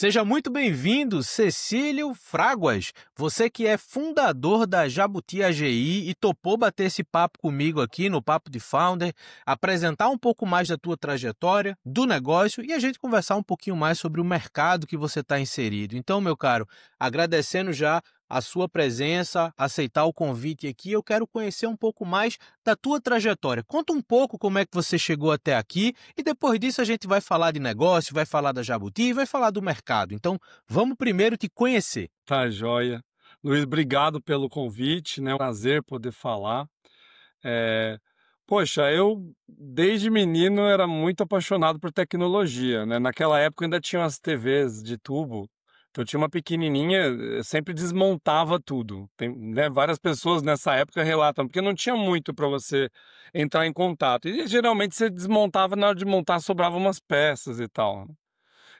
Seja muito bem-vindo, Cecílio Fraguas. Você que é fundador da Jabuti AGI e topou bater esse papo comigo aqui no Papo de Founder, apresentar um pouco mais da tua trajetória, do negócio e a gente conversar um pouquinho mais sobre o mercado que você está inserido. Então, meu caro, agradecendo já a sua presença, aceitar o convite aqui, eu quero conhecer um pouco mais da tua trajetória. Conta um pouco como é que você chegou até aqui e depois disso a gente vai falar de negócio, vai falar da Jabuti e vai falar do mercado. Então, vamos primeiro te conhecer. Tá joia. Luiz, obrigado pelo convite, né? É um prazer poder falar. É, Poxa, eu desde menino era muito apaixonado por tecnologia, né? Naquela época ainda tinha as TVs de tubo, então eu tinha uma pequenininha, eu sempre desmontava tudo. Tem, né, várias pessoas nessa época relatam, porque não tinha muito para você entrar em contato. E geralmente você desmontava, na hora de montar sobravam umas peças e tal, né?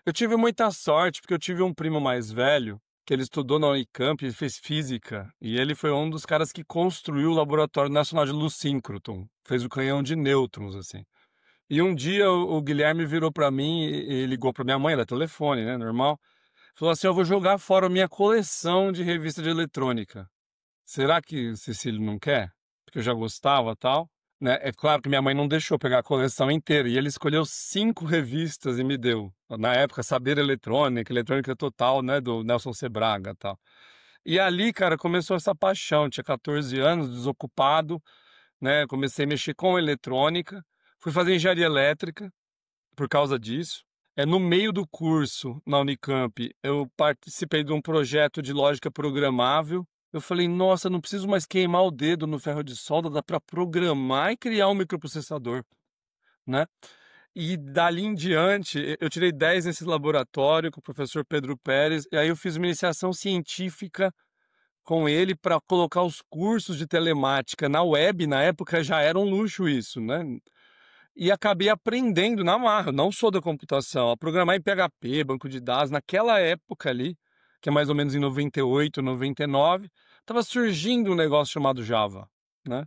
Eu tive muita sorte, porque eu tive um primo mais velho, que ele estudou na Unicamp e fez física, e ele foi um dos caras que construiu o Laboratório Nacional de Luz Síncroton, fez o canhão de nêutrons, assim. E um dia o Guilherme virou para mim e ligou para minha mãe, era telefone, né, normal, falou assim, eu vou jogar fora a minha coleção de revista de eletrônica. Será que o Cecílio não quer? Porque eu já gostava, tal, né? É claro que minha mãe não deixou pegar a coleção inteira, e ele escolheu 5 revistas e me deu. Na época, Saber Eletrônica, Eletrônica Total, né, do Nelson Sebraga, tal. E ali, cara, começou essa paixão. Tinha 14 anos, desocupado, né? Comecei a mexer com eletrônica, fui fazer engenharia elétrica por causa disso. No meio do curso na Unicamp, eu participei de um projeto de lógica programável. Eu falei, nossa, não preciso mais queimar o dedo no ferro de solda, dá para programar e criar um microprocessador, né? E dali em diante, eu tirei 10 nesse laboratório com o professor Pedro Pérez, e aí eu fiz uma iniciação científica com ele para colocar os cursos de telemática na web. Na época já era um luxo isso, né? E acabei aprendendo na marra, não sou da computação, a programar em PHP, banco de dados, naquela época ali, que é mais ou menos em 98, 99, estava surgindo um negócio chamado Java, né?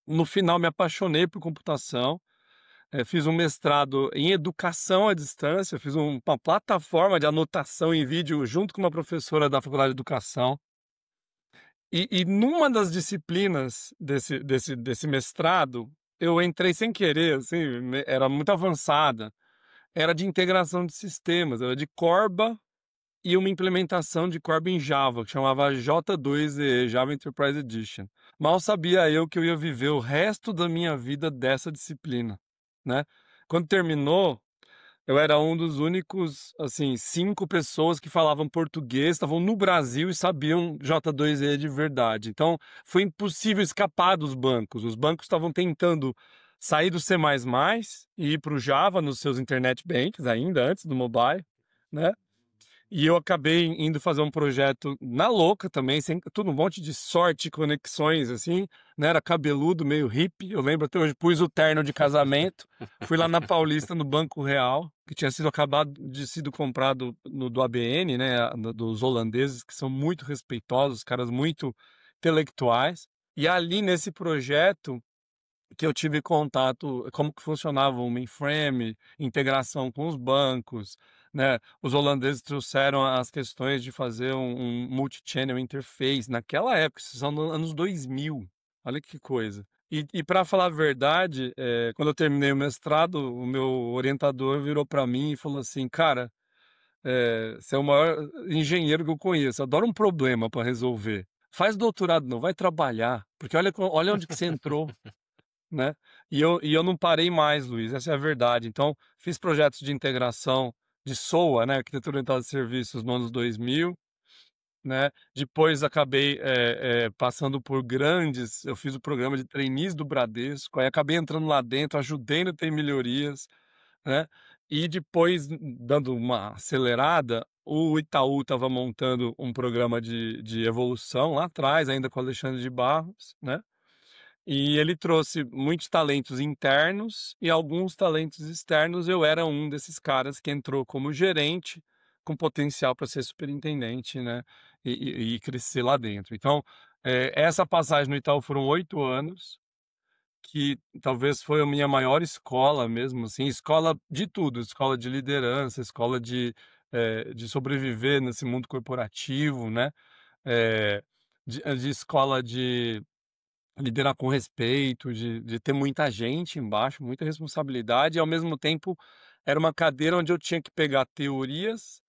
No final me apaixonei por computação, fiz um mestrado em educação à distância, fiz uma plataforma de anotação em vídeo junto com uma professora da Faculdade de Educação, e numa das disciplinas desse mestrado, eu entrei sem querer, assim, era muito avançada. Era de integração de sistemas, era de Corba e uma implementação de Corba em Java, que chamava J2EE, Java Enterprise Edition. Mal sabia eu que eu ia viver o resto da minha vida dessa disciplina, né? Quando terminou, eu era um dos únicos, assim, 5 pessoas que falavam português, estavam no Brasil e sabiam J2EE de verdade. Então, foi impossível escapar dos bancos. Os bancos estavam tentando sair do C++ e ir para o Java nos seus internet banks, ainda antes do mobile, né? E eu acabei indo fazer um projeto na louca também, sem tudo um monte de sorte, conexões, assim, né? Era cabeludo, meio hippie. Eu lembro até hoje, pus o terno de casamento, fui lá na Paulista, no Banco Real, que tinha sido acabado de sido comprado do ABN, né? Dos holandeses, que são muito respeitosos, caras muito intelectuais. E ali nesse projeto que eu tive contato, como que funcionava o mainframe, integração com os bancos, né? Os holandeses trouxeram as questões de fazer um multi-channel interface naquela época, isso são nos anos 2000, olha que coisa. E para falar a verdade, quando eu terminei o mestrado, o meu orientador virou para mim e falou assim, cara, você é o maior engenheiro que eu conheço, adoro um problema para resolver. Faz doutorado não, vai trabalhar, porque olha onde que você entrou, né? E eu não parei mais, Luiz, essa é a verdade. Então, fiz projetos de integração de SOA, né, Arquitetura Orientada de Serviços, nos anos 2000, né? Depois acabei passando por eu fiz o programa de trainees do Bradesco, aí acabei entrando lá dentro, ajudando a ter melhorias, né? E depois, dando uma acelerada, o Itaú estava montando um programa de evolução lá atrás, ainda com o Alexandre de Barros, né? E ele trouxe muitos talentos internos e alguns talentos externos. Eu era um desses caras que entrou como gerente, com potencial para ser superintendente, né? E crescer lá dentro. Então, essa passagem no Itaú foram 8 anos, que talvez foi a minha maior escola mesmo, assim, escola de tudo, escola de liderança, escola de sobreviver nesse mundo corporativo, né, de escola de liderar com respeito, de ter muita gente embaixo, muita responsabilidade, e ao mesmo tempo era uma cadeira onde eu tinha que pegar teorias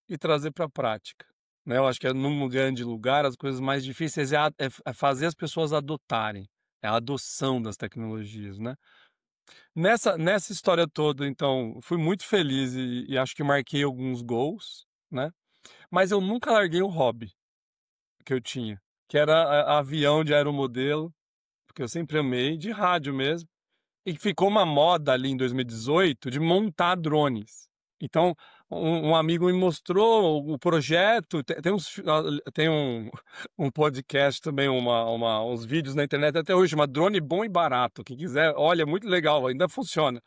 e trazer para a prática, né. Eu acho que num grande lugar as coisas mais difíceis é fazer as pessoas adotarem, é a adoção das tecnologias, né. Nessa história toda, então, fui muito feliz e acho que marquei alguns gols, né, mas eu nunca larguei o hobby que eu tinha, que era avião de aeromodelo, porque eu sempre amei, de rádio mesmo. E ficou uma moda ali em 2018 de montar drones. Então, um amigo me mostrou o projeto, tem um podcast também, uns vídeos na internet até hoje, chama Drone Bom e Barato. Quem quiser, olha, é muito legal, ainda funciona.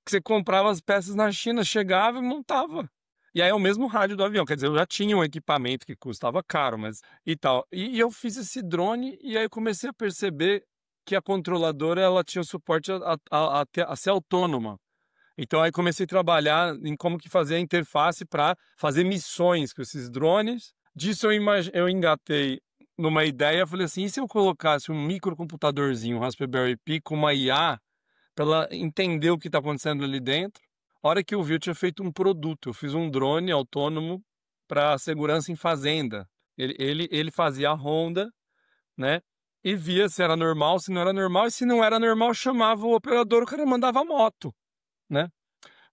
Que você comprava as peças na China, chegava e montava. E aí é o mesmo rádio do avião, quer dizer, eu já tinha um equipamento que custava caro, mas e tal. E eu fiz esse drone e aí eu comecei a perceber que a controladora ela tinha o suporte a ser autônoma. Então aí comecei a trabalhar em como que fazer a interface para fazer missões com esses drones. Disso eu engatei numa ideia, falei assim, e se eu colocasse um microcomputadorzinho, um Raspberry Pi com uma IA para ela entender o que está acontecendo ali dentro. A hora que eu vi, eu tinha feito um produto. Eu fiz um drone autônomo para segurança em fazenda. Ele fazia a ronda, né? E via se era normal, se não era normal. E se não era normal, chamava o operador, o cara mandava a moto, né?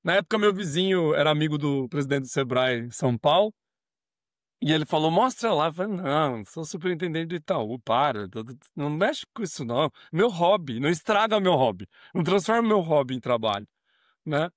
Na época, meu vizinho era amigo do presidente do Sebrae São Paulo. E ele falou, mostra lá. Eu falei, não, sou superintendente do Itaú, para, não mexe com isso não. Meu hobby, não estraga meu hobby. Não transforma meu hobby em trabalho, né?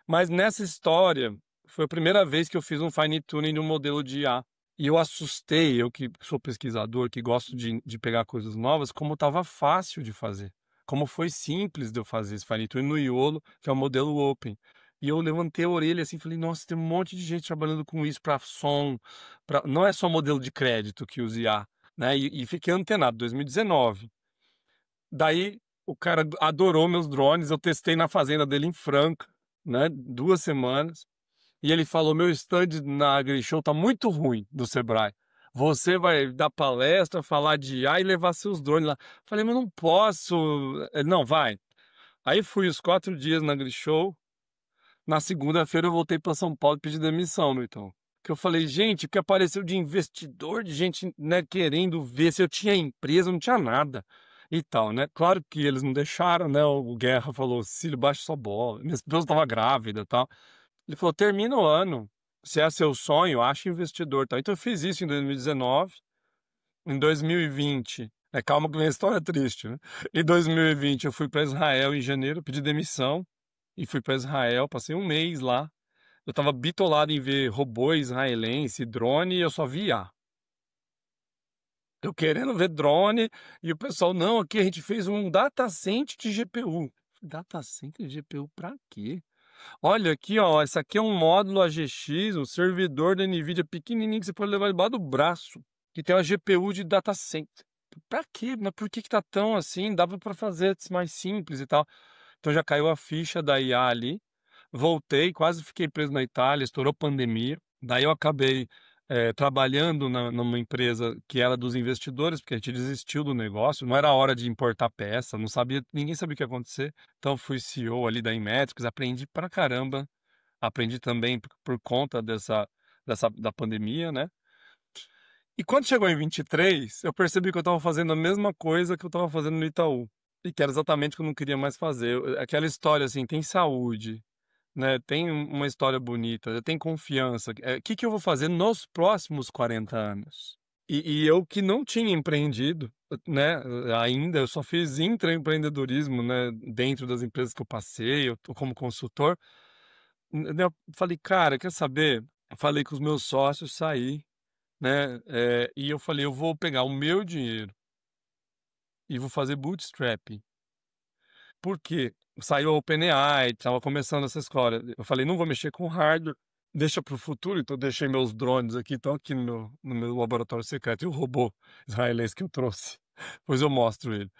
Mas nessa história, foi a primeira vez que eu fiz um fine tuning de um modelo de IA. E eu assustei, eu que sou pesquisador, que gosto de pegar coisas novas, como estava fácil de fazer. Como foi simples de eu fazer esse fine tuning no Iolo, que é o modelo Open. E eu levantei a orelha assim, falei, nossa, tem um monte de gente trabalhando com isso para som, não é só modelo de crédito que usa IA, né? E fiquei antenado, 2019. Daí o cara adorou meus drones, eu testei na fazenda dele em Franca, né? 2 semanas. E ele falou: meu stand na AgriShow tá muito ruim do Sebrae. Você vai dar palestra, falar de IA e levar seus drones lá. Falei, mas não posso. Ele, não, vai. Aí fui os 4 dias na AgriShow. Na segunda-feira eu voltei para São Paulo e pedi demissão, então. Que eu falei, gente, que apareceu de investidor, de gente, né, querendo ver se eu tinha empresa, não tinha nada e tal, né? Claro que eles não deixaram, né? O Guerra falou, Cílio, baixa sua bola. Minha esposa estava grávida e tal. Ele falou, termina o ano. Se é seu sonho, acha investidor, tal. Então eu fiz isso em 2019. Em 2020, calma que vem a história triste, né? Em 2020 eu fui para Israel em janeiro, pedi demissão e fui para Israel, passei um mês lá. Eu estava bitolado em ver robô israelense, drone, e eu só via. Eu querendo ver drone, e o pessoal, não, aqui a gente fez um data center de GPU. Data center de GPU pra quê? Olha aqui, ó, esse aqui é um módulo AGX, um servidor da NVIDIA pequenininho que você pode levar debaixo do braço, que tem uma GPU de data center. Pra quê? Mas por que que tá tão assim? Dava para fazer mais simples e tal. Então já caiu a ficha da IA ali. Voltei, quase fiquei preso na Itália, estourou pandemia. Daí eu acabei trabalhando numa empresa que era dos investidores, porque a gente desistiu do negócio, não era hora de importar peça, não sabia, ninguém sabia o que ia acontecer. Então fui CEO ali da Inmetrics, aprendi pra caramba. Aprendi também por conta da pandemia, né? E quando chegou em 23, eu percebi que eu estava fazendo a mesma coisa que eu estava fazendo no Itaú. E que era exatamente o que eu não queria mais fazer. Aquela história assim, tem saúde, né? Tem uma história bonita, tem confiança. O que que eu vou fazer nos próximos 40 anos? E eu que não tinha empreendido, né? Ainda, eu só fiz intraempreendedorismo, né? Dentro das empresas que eu passei, eu tô como consultor. Eu falei, cara, quer saber? Eu falei com os meus sócios, saí, né? E eu falei, eu vou pegar o meu dinheiro e vou fazer bootstrap. Por quê? Saiu a OpenAI, estava começando essa escola. Eu falei, não vou mexer com hardware, deixa para o futuro. Então, deixei meus drones aqui, estão aqui no meu laboratório secreto. E o robô israelense que eu trouxe, depois eu mostro ele,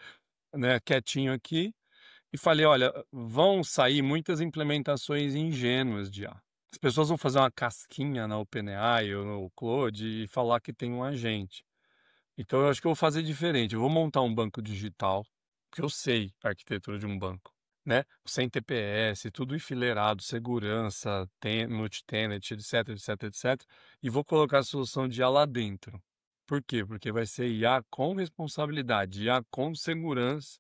né? Quietinho aqui. E falei, olha, vão sair muitas implementações ingênuas de IA. As pessoas vão fazer uma casquinha na OpenAI ou no Claude e falar que tem um agente. Então eu acho que eu vou fazer diferente, eu vou montar um banco digital, porque eu sei a arquitetura de um banco, né, sem TPS, tudo enfileirado, segurança, multi-tenant, etc, etc, etc, e vou colocar a solução de IA lá dentro. Por quê? Porque vai ser IA com responsabilidade, IA com segurança,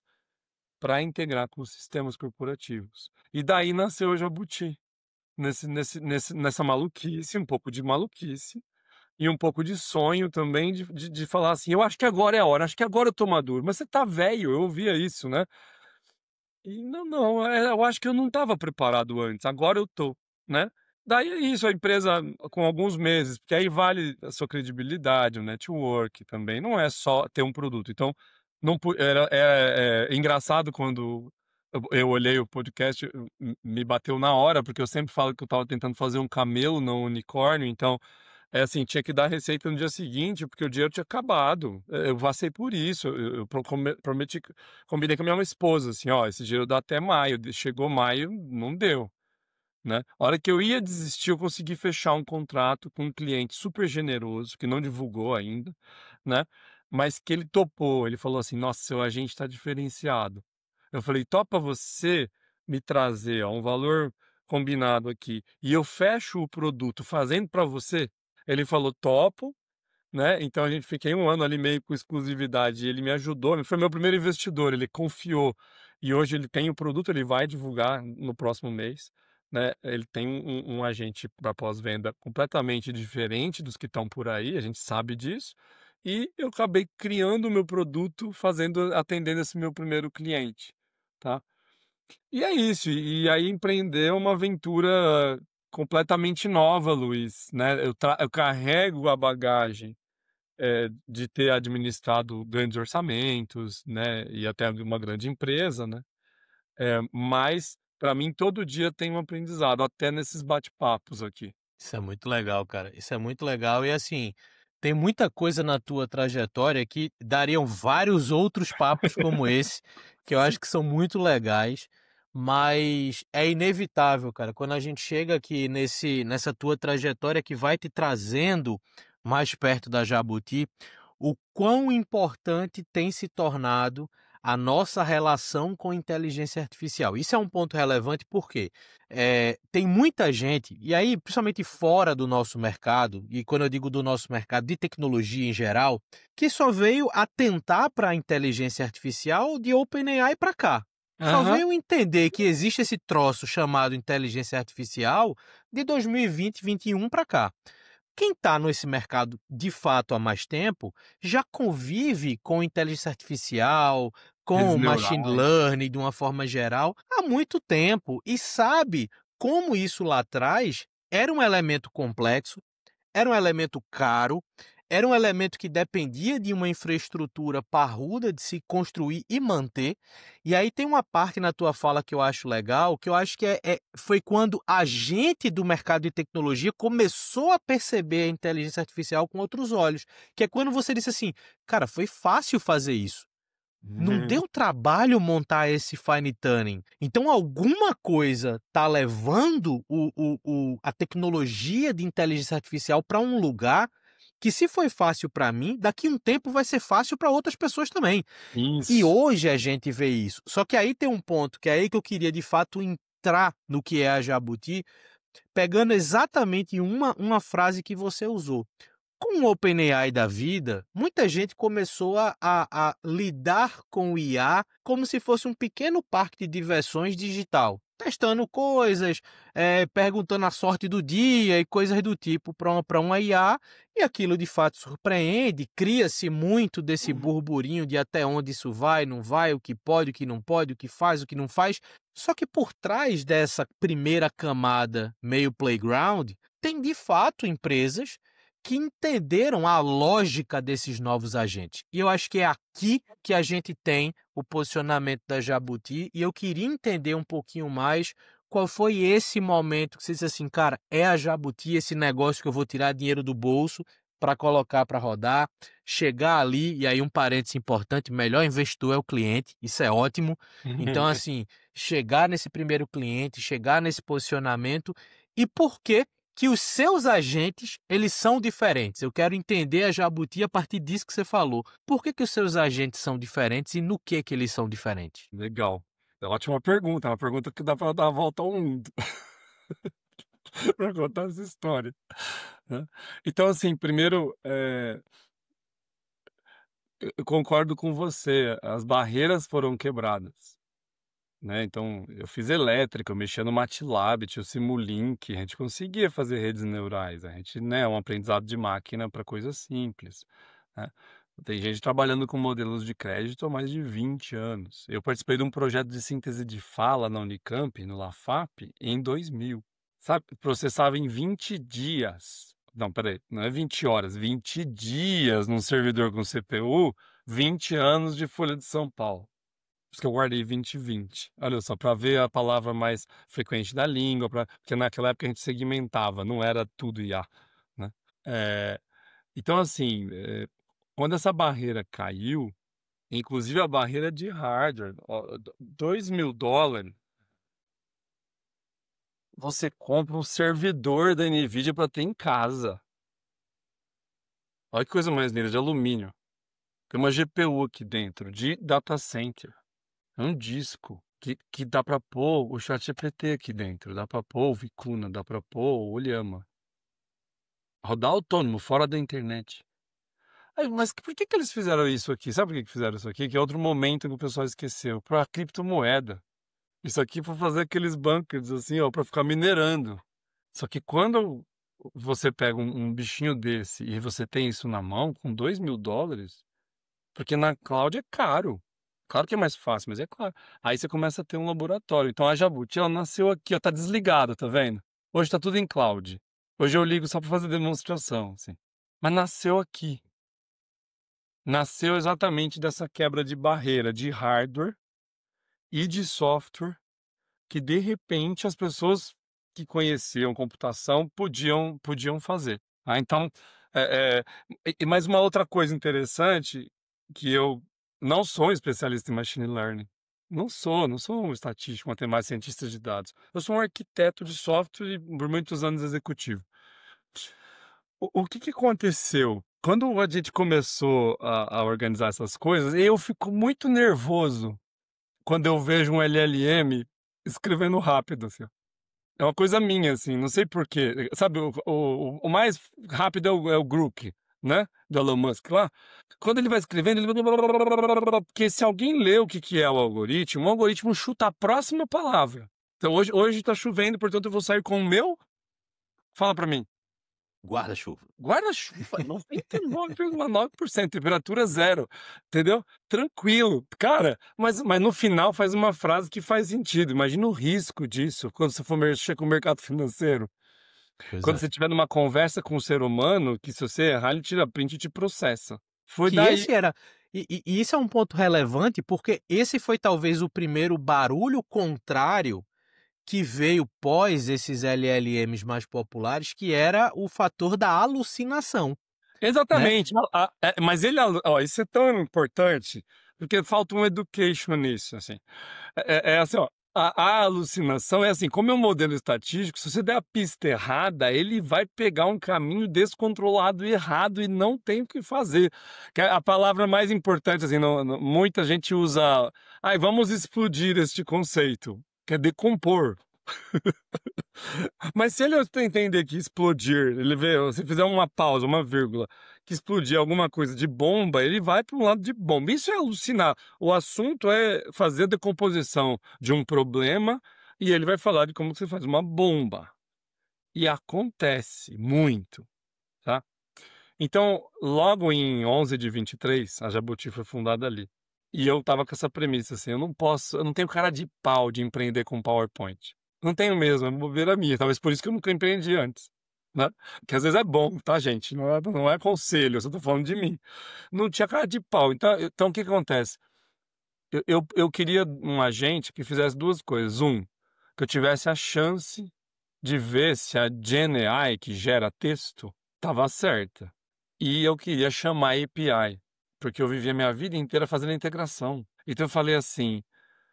para integrar com os sistemas corporativos. E daí nasceu o Jabuti, nessa maluquice, um pouco de maluquice, e um pouco de sonho também de falar assim: "Eu acho que agora é a hora, acho que agora eu tô maduro". Mas você tá velho, eu ouvia isso, né. E não, eu acho que eu não estava preparado antes, agora eu tô, né. Daí é isso, a empresa com alguns meses, porque aí vale a sua credibilidade, o network também, não é só ter um produto. Então, não po era é engraçado quando eu olhei o podcast, me bateu na hora, porque eu sempre falo que eu estava tentando fazer um camelo, não um unicórnio, então é assim, tinha que dar a receita no dia seguinte, porque o dinheiro tinha acabado. Eu passei por isso, eu prometi, combinei com a minha esposa, assim: "Ó, esse dinheiro dá até maio", chegou maio, não deu, né. A hora que eu ia desistir, eu consegui fechar um contrato com um cliente super generoso, que não divulgou ainda, né, mas que ele topou, ele falou assim: "Nossa, seu agente está diferenciado". Eu falei: "Topa você me trazer, ó, um valor combinado aqui, e eu fecho o produto fazendo para você?" Ele falou: "Topo", né, então a gente fiquei 1 ano ali meio com exclusividade, e ele me ajudou, ele foi meu primeiro investidor, ele confiou, e hoje ele tem o produto, ele vai divulgar no próximo mês, né, ele tem um agente para pós-venda completamente diferente dos que estão por aí, a gente sabe disso, e eu acabei criando o meu produto atendendo esse meu primeiro cliente, tá. E é isso, e aí empreender é uma aventura completamente nova, Luiz, né, eu carrego a bagagem, de ter administrado grandes orçamentos, né, e até de uma grande empresa, né, mas para mim todo dia tem um aprendizado, até nesses bate-papos aqui. Isso é muito legal, cara. Isso é muito legal e assim, tem muita coisa na tua trajetória que dariam vários outros papos como esse, que eu acho que são muito legais, mas é inevitável, cara, quando a gente chega aqui nessa tua trajetória que vai te trazendo mais perto da Jabuti, o quão importante tem se tornado a nossa relação com inteligência artificial. Isso é um ponto relevante porque tem muita gente, e aí principalmente fora do nosso mercado, e quando eu digo do nosso mercado de tecnologia em geral, que só veio atentar para a inteligência artificial de OpenAI para cá. Só Aham. veio entender que existe esse troço chamado inteligência artificial de 2020, 2021 para cá. Quem está nesse mercado de fato há mais tempo já convive com inteligência artificial, Redes com machine neurais. learning de uma forma geral há muito tempo e sabe como isso lá atrás era um elemento complexo, era um elemento caro, era um elemento que dependia de uma infraestrutura parruda de se construir e manter. E aí tem uma parte na tua fala que eu acho legal, que eu acho que foi quando a gente do mercado de tecnologia começou a perceber a inteligência artificial com outros olhos, que é quando você disse assim, cara, foi fácil fazer isso. Não deu trabalho montar esse fine tuning. Então alguma coisa está levando a tecnologia de inteligência artificial para um lugar que se foi fácil para mim, daqui a um tempo vai ser fácil para outras pessoas também. E Isso. hoje a gente vê isso. Só que aí tem um ponto, que é aí que eu queria de fato entrar no que é a Jabuti, pegando exatamente uma frase que você usou. Com o OpenAI da vida, muita gente começou a lidar com o IA como se fosse um pequeno parque de diversões digital, testando coisas, perguntando a sorte do dia e coisas do tipo para uma IA, e aquilo de fato surpreende, cria-se muito desse burburinho de até onde isso vai, não vai, o que pode, o que não pode, o que faz, o que não faz. Só que por trás dessa primeira camada meio playground, tem de fato empresas que entenderam a lógica desses novos agentes. E eu acho que é aqui que a gente tem o posicionamento da Jabuti, e eu queria entender um pouquinho mais qual foi esse momento que você disse assim, cara, é a Jabuti esse negócio que eu vou tirar dinheiro do bolso para colocar para rodar, chegar ali, e aí um parênteses importante, o melhor investidor é o cliente, isso é ótimo. Então, assim, chegar nesse primeiro cliente, chegar nesse posicionamento E por que os seus agentes, eles são diferentes? Eu quero entender a Jabuti a partir disso que você falou. Por que os seus agentes são diferentes e no que eles são diferentes? Legal. É uma ótima pergunta, é uma pergunta que dá para dar a volta ao mundo para contar essa história, né. Então, assim, primeiro, eu concordo com você, as barreiras foram quebradas, né, então eu fiz elétrica, eu mexia no MATLAB, tinha o Simulink, a gente conseguia fazer redes neurais, a gente, né, é um aprendizado de máquina para coisas simples, né. Tem gente trabalhando com modelos de crédito há mais de 20 anos. Eu participei de um projeto de síntese de fala na Unicamp, no Lafap, em 2000. Sabe, processava em 20 dias. Não, espera aí, não é 20 horas, 20 dias num servidor com CPU, 20 anos de Folha de São Paulo. Por isso que eu guardei 2020. Olha só, para ver a palavra mais frequente da língua, porque naquela época a gente segmentava, não era tudo IA, né. Eh, então assim, quando essa barreira caiu, inclusive a barreira de hardware, ó, $2.000, você compra um servidor da NVIDIA para ter em casa. Olha que coisa mais linda, de alumínio. Tem uma GPU aqui dentro, de data center. É um disco que dá para pôr o ChatGPT aqui dentro, dá para pôr o Vicuna, dá para pôr o Llama. Rodar autônomo, fora da internet. Aí, mas por que eles fizeram isso aqui? Sabe por que fizeram isso aqui? Que é outro momento que o pessoal esqueceu. Para criptomoeda. Isso aqui para fazer aqueles bunkers assim, ó, para ficar minerando. Só que quando você pega um bichinho desse e você tem isso na mão com $2.000, porque na cloud é caro. Claro que é mais fácil, mas é caro. Aí você começa a ter um laboratório. Então a Jabuti, ela nasceu aqui, ó, tá desligada, tá vendo? Hoje tá tudo em cloud. Hoje eu ligo só para fazer demonstração, assim. Mas nasceu aqui. Nasceu exatamente dessa quebra de barreira de hardware e de software que de repente as pessoas que conheciam computação podiam fazer. Então, eh e mais uma outra coisa interessante, que eu não sou um especialista em machine learning, não sou um estatístico, matemático, cientista de dados. Eu sou um arquiteto de software e por muitos anos executivo. O que aconteceu? Quando a gente começou a organizar essas coisas, eu fico muito nervoso quando eu vejo um LLM escrevendo rápido, assim. É uma coisa minha, assim, não sei por quê. Sabe, o mais rápido é o Grok, né? Do Elon Musk lá. Quando ele vai escrevendo, ele... Porque se alguém lê o que é o algoritmo chuta a próxima palavra. Então hoje tá chovendo, portanto eu vou sair com o meu. Fala pra mim. Guarda-chuva. Guarda-chuva, 99,9%, temperatura zero, entendeu? Tranquilo. Cara, mas no final faz uma frase que faz sentido. Imagina o risco disso quando você for mexer com o mercado financeiro. Pois Quando é. você tiver numa conversa com um ser humano, que se você errar, ele tira print e te processa. Foi Que daí. esse era e isso é um ponto relevante, porque esse foi talvez o primeiro barulho contrário que veio pós esses LLMs mais populares, que era o fator da alucinação, né. Exatamente. Mas ele, ó, isso é tão importante, porque falta um education nisso, assim. É assim, ó, a alucinação é assim, como é um modelo estatístico, se você der a pista errada, ele vai pegar um caminho descontrolado e errado e não tem o que fazer. Que a palavra mais importante, assim, muita gente usa, ai, vamos explodir este conceito, que é decompor. Mas se ele entender que explodir, ele vê, se fizer uma pausa, uma vírgula, que explodir alguma coisa de bomba, ele vai para um lado de bomba. Isso é alucinar. O assunto é fazer a decomposição de um problema e ele vai falar de como você faz uma bomba. E acontece muito, tá? Então, logo em 11 de 23, a Jabuti foi fundada ali. E eu tava com essa premissa assim, eu não tenho cara de pau de empreender com PowerPoint. Não tenho mesmo, é bobeira minha, talvez por isso que eu nunca empreendi antes, né. Que às vezes é bom, tá gente, não é conselho, eu só tô falando de mim. Não tinha cara de pau, então o que que acontece? Eu queria um agente que fizesse 2 coisas: que eu tivesse a chance de ver se a Gen AI, que gera texto, estava certa. E eu queria chamar a API, porque eu vivia minha vida inteira fazendo integração. Então eu falei assim: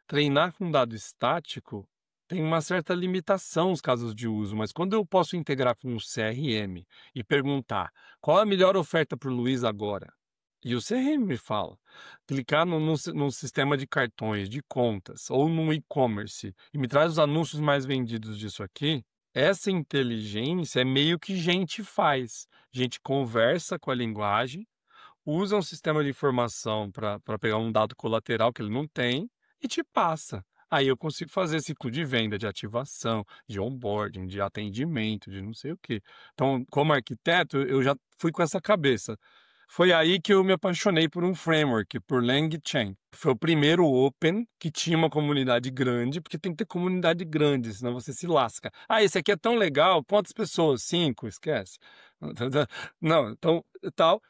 treinar com dado estático tem uma certa limitação os casos de uso, mas quando eu posso integrar com o CRM e perguntar qual a melhor oferta para o Luiz agora, e o CRM me fala, clicar num sistema de cartões, de contas ou num e-commerce e me traz os anúncios mais vendidos disso aqui, essa inteligência é meio que gente faz. A gente conversa com a linguagem, usa um sistema de informação para pegar um dado colateral que ele não tem e te passa. Aí eu consigo fazer ciclo de venda, de ativação, de onboarding, de atendimento, de não sei o quê. Então, como arquiteto, eu já fui com essa cabeça. Foi aí que eu me apaixonei por um framework, por LangChain. Foi o primeiro open que tinha uma comunidade grande, porque tem que ter comunidade grande, senão você se lasca. Ah, esse aqui é tão legal, quantas pessoas? 5, esquece. Não, então, tal.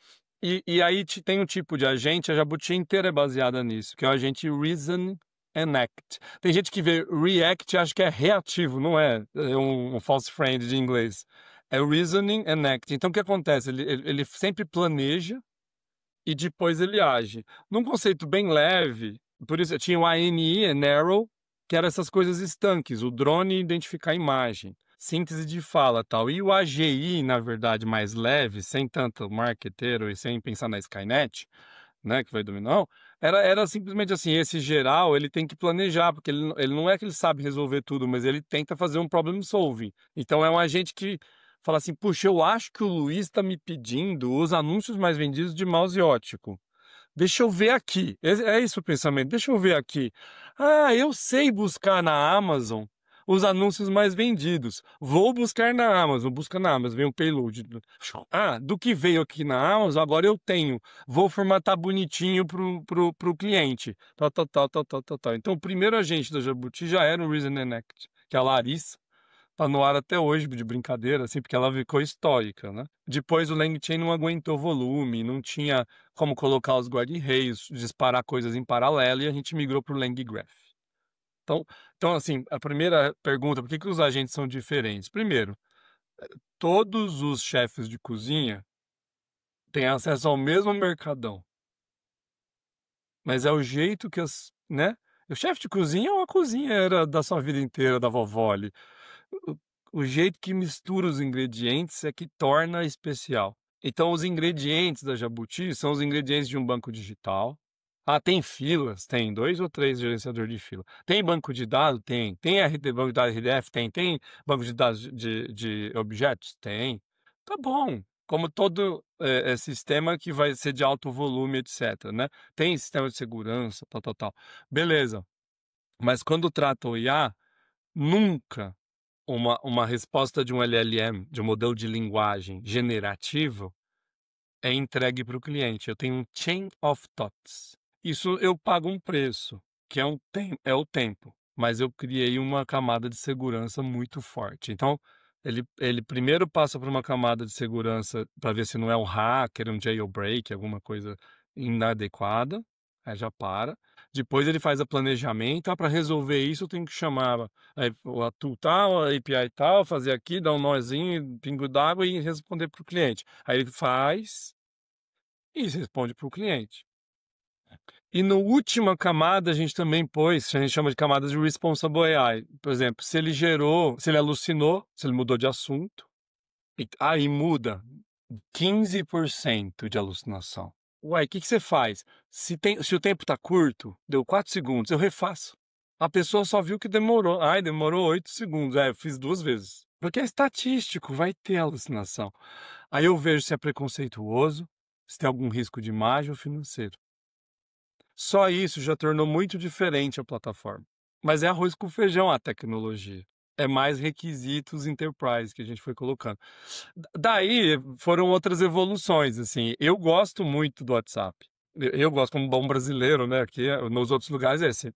E aí tem um tipo de agente, a Jabuti inteira é baseada nisso, que é o agente Reason and Act. Tem gente que vê React e acha que é reativo, não é? É um false friend de inglês. É Reasoning and Act. Então, o que acontece? Ele sempre planeja e depois ele age. Num conceito bem leve, por isso tinha o ANI, Narrow, que eram essas coisas estanques, o drone identificar a imagem, síntese de fala tal. E o AGI, na verdade, mais leve, sem tanto marqueteiro e sem pensar na Skynet, né, que vai dominar, era simplesmente assim, esse geral, ele tem que planejar, porque ele não é que ele sabe resolver tudo, mas ele tenta fazer um problem solving. Então é um agente que fala assim, puxa, eu acho que o Luiz está me pedindo os anúncios mais vendidos de mouse ótico. Deixa eu ver aqui. É isso o pensamento. Deixa eu ver aqui. Ah, eu sei buscar na Amazon os anúncios mais vendidos. Vou buscar na Amazon. Busca na Amazon. Vem o payload. Ah, do que veio aqui na Amazon, agora eu tenho. Vou formatar bonitinho pro cliente. Tal. Então, o primeiro agente da Jabuti já era o Reason and Act, que é a Larissa. Tá no ar até hoje, de brincadeira, assim, porque ela ficou histórica, né? Depois o LangChain não aguentou volume, não tinha como colocar os guarda-reios, disparar coisas em paralelo, e a gente migrou para o LangGraph. Então, assim, a primeira pergunta, por que os agentes são diferentes? Primeiro, todos os chefes de cozinha têm acesso ao mesmo mercadão, mas é o jeito que né? O chefe de cozinha é uma cozinheira da sua vida inteira, da vovó ali. O jeito que mistura os ingredientes é que torna especial. Então, os ingredientes da Jabuti são os ingredientes de um banco digital. Ah, tem filas? Tem 2 ou 3 gerenciadores de fila. Tem banco de dados? Tem. Tem banco de dados RDF? Tem. Tem banco de dados de objetos? Tem. Tá bom. Como todo sistema que vai ser de alto volume, etc, né? Tem sistema de segurança, tal. Beleza. Mas quando trata o IA, nunca uma resposta de um LLM, de um modelo de linguagem generativo, é entregue para o cliente. Eu tenho um chain of thoughts. Isso eu pago um preço, que é o tempo, mas eu criei uma camada de segurança muito forte. Então, ele primeiro passa por uma camada de segurança para ver se não é um hacker, um jailbreak, alguma coisa inadequada, aí já para. Depois ele faz o planejamento, para resolver isso eu tenho que chamar a tool tal, a API tal, fazer aqui, dar um nozinho, pingo d'água e responder para o cliente. Aí ele faz e responde para o cliente. E na última camada a gente também pôs, a gente chama de camada de Responsible AI. Por exemplo, se ele alucinou, se ele mudou de assunto, aí muda 15% de alucinação. Uai, o que você faz? Se o tempo está curto, deu 4 segundos, eu refaço. A pessoa só viu que demorou. Ai, demorou 8 segundos. Eu fiz 2 vezes. Porque é estatístico, vai ter alucinação. Aí eu vejo se é preconceituoso, se tem algum risco de imagem ou financeiro. Só isso já tornou muito diferente a plataforma. Mas é arroz com feijão a tecnologia. É mais requisitos enterprise que a gente foi colocando. Daí foram outras evoluções, assim. Eu gosto muito do WhatsApp. Eu gosto como bom brasileiro, né? Aqui nos outros lugares é esse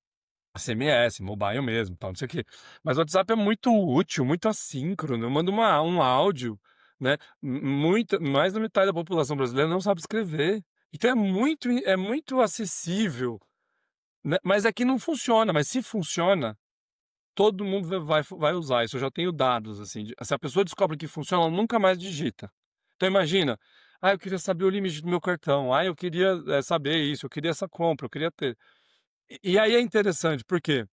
SMS, mobile mesmo, tal, não sei o quê. Mas o WhatsApp é muito útil, muito assíncrono. Eu mando um áudio, né? Mais da metade da população brasileira não sabe escrever. Então é muito acessível, né? Mas aqui não funciona. Mas se funciona, todo mundo vai usar isso. Eu já tenho dados, assim. Se a pessoa descobre que funciona, ela nunca mais digita. Então imagina, eu queria saber o limite do meu cartão. Eu queria saber isso, eu queria essa compra, eu queria ter. E aí é interessante, por quê?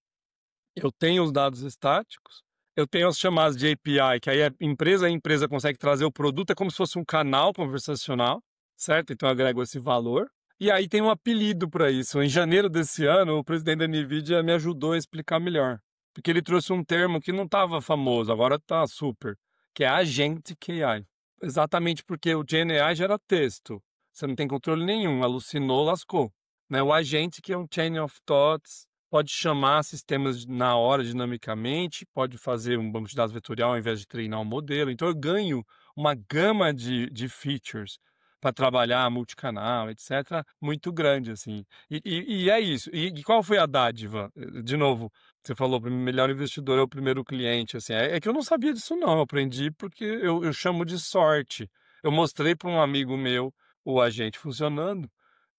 eu tenho os dados estáticos, eu tenho as chamadas de API, que aí a empresa consegue trazer o produto, é como se fosse um canal conversacional, certo? Então eu agrego esse valor. E aí tem um apelido para isso. Em janeiro desse ano, o presidente da NVIDIA me ajudou a explicar melhor. Porque ele trouxe um termo que não estava famoso, agora está super, que é Agentic AI. Exatamente porque o GenAI gera texto. Você não tem controle nenhum, alucinou, lascou. Né? O agente, que é um chain of thoughts, pode chamar sistemas na hora dinamicamente, pode fazer um banco de dados vetorial ao invés de treinar um modelo. Então eu ganho uma gama de features para trabalhar multicanal, etc., muito grande, assim. E é isso. E qual foi a dádiva? De novo, você falou, o melhor investidor é o primeiro cliente, assim. É que eu não sabia disso, não. Eu aprendi porque eu chamo de sorte. Eu mostrei para um amigo meu o agente funcionando.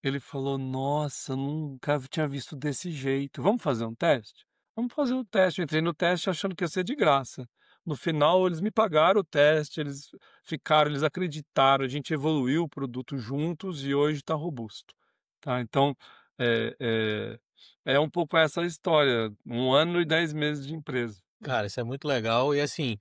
Ele falou: Nossa, nunca tinha visto desse jeito. Vamos fazer um teste? Vamos fazer o teste. Eu entrei no teste achando que ia ser de graça. No final, eles me pagaram o teste, eles ficaram, eles acreditaram, a gente evoluiu o produto juntos e hoje está robusto. Tá? Então, é, é um pouco essa história. 1 ano e 10 meses de empresa. Cara, isso é muito legal e assim,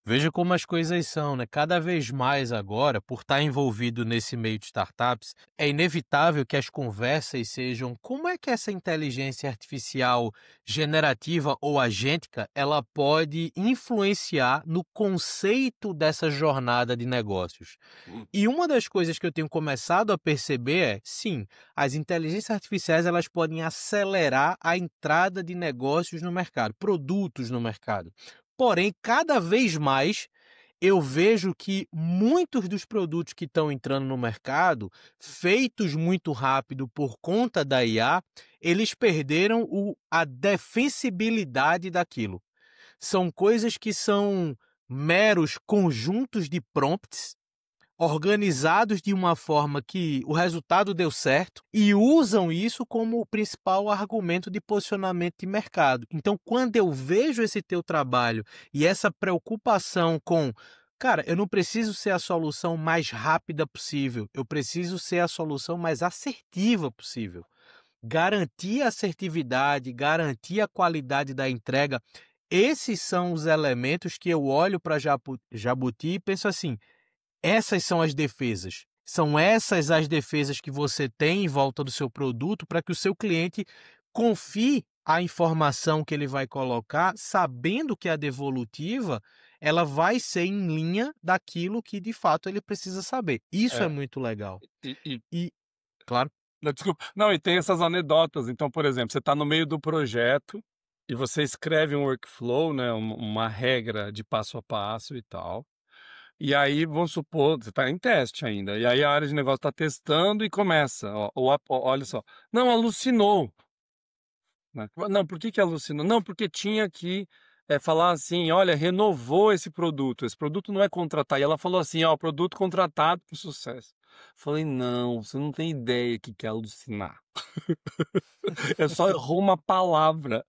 veja como as coisas são, né? Cada vez mais agora, por estar envolvido nesse meio de startups, é inevitável que as conversas sejam como é que essa inteligência artificial generativa ou agêntica, ela pode influenciar no conceito dessa jornada de negócios. E uma das coisas que eu tenho começado a perceber é, sim, as inteligências artificiais elas podem acelerar a entrada de negócios no mercado, produtos no mercado. Porém, cada vez mais eu vejo que muitos dos produtos que estão entrando no mercado, feitos muito rápido por conta da IA, eles perderam a defensibilidade daquilo. São coisas que são meros conjuntos de prompts organizados de uma forma que o resultado deu certo e usam isso como o principal argumento de posicionamento de mercado. Então, quando eu vejo esse teu trabalho e essa preocupação com, cara, eu não preciso ser a solução mais rápida possível, eu preciso ser a solução mais assertiva possível. Garantir a assertividade, garantir a qualidade da entrega, esses são os elementos que eu olho para Jabuti e penso assim, essas são as defesas. São essas as defesas que você tem em volta do seu produto para que o seu cliente confie a informação que ele vai colocar, sabendo que a devolutiva ela vai ser em linha daquilo que de fato ele precisa saber. Isso é É, muito legal. e, e- E, claro, não, desculpa. Não, e tem essas anedotas. Então, por exemplo, você está no meio do projeto e você escreve um workflow, né, uma regra de passo a passo e tal. E aí, vamos supor, você está em teste ainda. E aí a área de negócio está testando e começa. Olha só. Não, alucinou. Né? Não, por que alucinou? Não, porque tinha que falar assim, olha, renovou esse produto. Esse produto não é contratar. E ela falou assim, ó, produto contratado com sucesso. Falei, não, você não tem ideia que quer alucinar. É só errou uma palavra.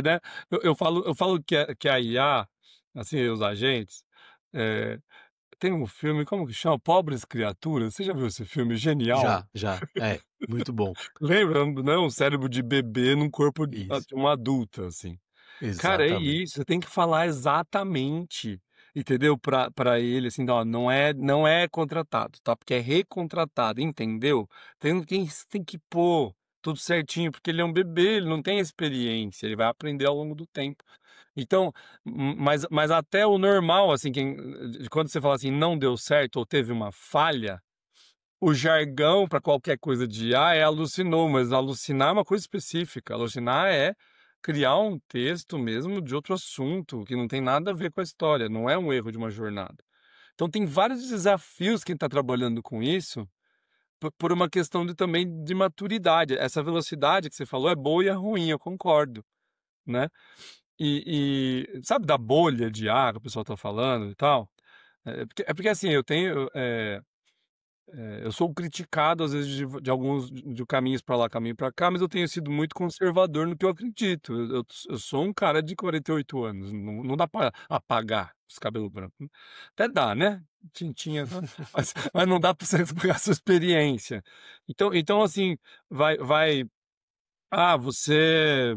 Né? Eu falo que a IA, assim, os agentes, é, tem um filme, como que chama? Pobres Criaturas. Você já viu esse filme? Genial. já. É, muito bom. Lembra, né? Um cérebro de bebê num corpo de Isso, uma adulta, assim. Cara, é exatamente. isso. Você tem que falar exatamente, entendeu? Para ele, assim, ó, não é contratado, tá? Porque é recontratado, entendeu? Tem que pôr tudo certinho, porque ele é um bebê, ele não tem experiência, ele vai aprender ao longo do tempo. Então, mas até o normal, assim, quando você fala assim, não deu certo ou teve uma falha, o jargão para qualquer coisa de IA é alucinou, mas alucinar é uma coisa específica. Alucinar é criar um texto mesmo de outro assunto, que não tem nada a ver com a história, não é um erro de uma jornada. Então tem vários desafios quem está trabalhando com isso, por uma questão também de maturidade. Essa velocidade que você falou é boa e é ruim, eu concordo, né? E sabe da bolha de ar que o pessoal está falando e tal? É porque assim, eu sou criticado às vezes de alguns de caminhos para lá, caminho para cá, mas eu tenho sido muito conservador no que eu acredito. Eu sou um cara de 48 anos, não dá para apagar os cabelos brancos. Até dá, né? Tintinha, tá? Mas não dá para você apagar a sua experiência. Então assim, vai Ah, você,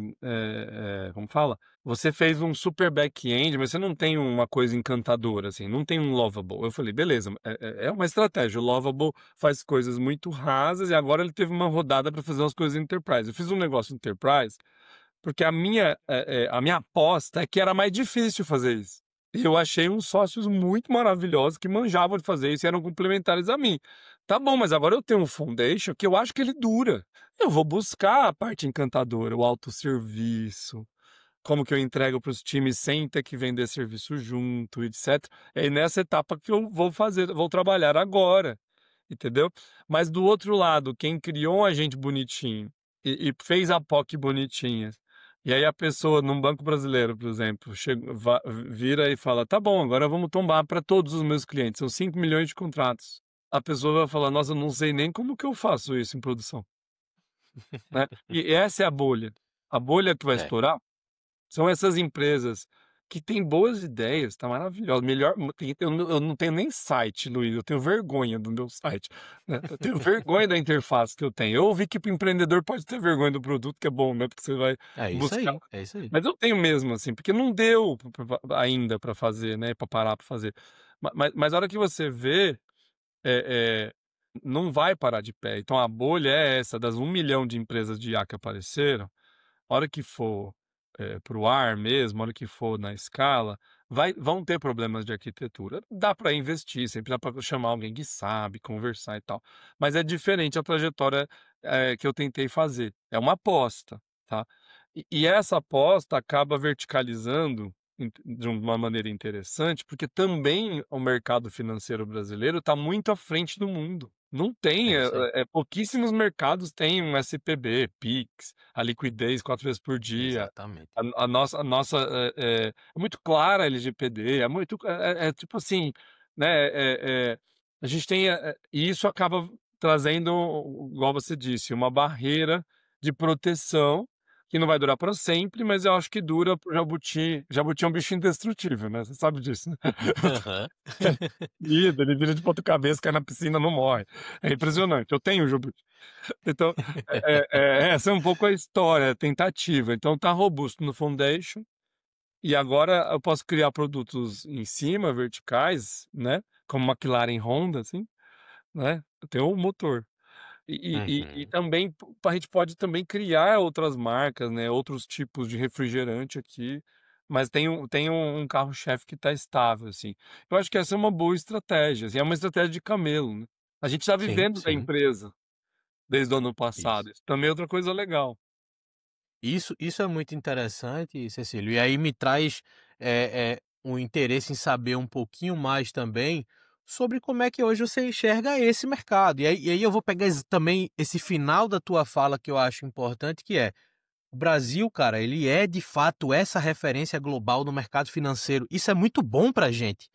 como fala? Você fez um super back-end, mas você não tem uma coisa encantadora, assim, não tem um Lovable. Eu falei: "Beleza, é uma estratégia, o Lovable faz coisas muito rasas e agora ele teve uma rodada para fazer umas coisas enterprise". Eu fiz um negócio enterprise, porque a minha aposta é que era mais difícil fazer isso. E eu achei uns sócios muito maravilhosos que manjavam de fazer isso e eram complementares a mim. Tá bom, mas agora eu tenho um foundation que eu acho que ele dura. Eu vou buscar a parte encantadora, o autosserviço, como que eu entrego para os times sem ter que vender serviço junto, etc. É nessa etapa que eu vou trabalhar agora, entendeu? Mas do outro lado, quem criou um agente bonitinho e fez a POC bonitinha, e aí a pessoa num banco brasileiro, por exemplo, vira e fala: tá bom, agora vamos tombar para todos os meus clientes, são 5 milhões de contratos. A pessoa vai falar: nossa, eu não sei nem como que eu faço isso em produção, né? E essa é a bolha. A bolha que vai É, estourar são essas empresas que têm boas ideias, tá maravilhoso. Melhor, eu não tenho nem site, Luiz, eu tenho vergonha do meu site, né? Eu tenho vergonha da interface que eu tenho. Eu ouvi que o empreendedor pode ter vergonha do produto, que é bom, né? Porque você vai é isso buscar. aí, é isso aí. Mas eu tenho mesmo, assim, porque não deu ainda para fazer, né? Para parar para fazer. Mas a hora que você vê, é, é, não vai parar de pé. Então a bolha é essa, das 1 milhão de empresas de IA que apareceram. A hora que for, para o ar mesmo, a hora que for na escala, vão ter problemas de arquitetura. Dá para investir, sempre dá para chamar alguém que sabe, conversar e tal. Mas é diferente a trajetória, que eu tentei fazer. É uma aposta, tá. E essa aposta acaba verticalizando de uma maneira interessante, porque também o mercado financeiro brasileiro está muito à frente do mundo. Não tem, É isso aí. pouquíssimos mercados têm um SPB, Pix, a liquidez 4 vezes por dia. Exatamente. A nossa é muito clara a LGPD, é muito tipo assim, né, a gente tem, e isso acaba trazendo, igual você disse, uma barreira de proteção que não vai durar para sempre, mas eu acho que dura para o jabuti. Jabuti é um bicho indestrutível, né, você sabe disso, né. Aham. Ele vira de ponta cabeça, cai na piscina, não morre. É impressionante, eu tenho jabuti. Então, essa é um pouco a história, a tentativa. Então tá robusto no foundation, e agora eu posso criar produtos em cima, verticais, né, como McLaren e Honda, assim, né, eu tenho o motor. E Uhum. também a gente pode também criar outras marcas, né, outros tipos de refrigerante aqui, mas tem um carro-chefe que está estável, assim. Eu acho que essa é uma boa estratégia, assim, é uma estratégia de camelo, né. A gente está Sim, vivendo da sim, empresa desde o ano isso. passado, isso também é outra coisa legal. Isso é muito interessante, Cecílio, e aí me traz, um interesse em saber um pouquinho mais também sobre como é que hoje você enxerga esse mercado. E aí eu vou pegar também esse final da tua fala que eu acho importante, que é: o Brasil, cara, ele é de fato essa referência global no mercado financeiro. Isso é muito bom para a gente.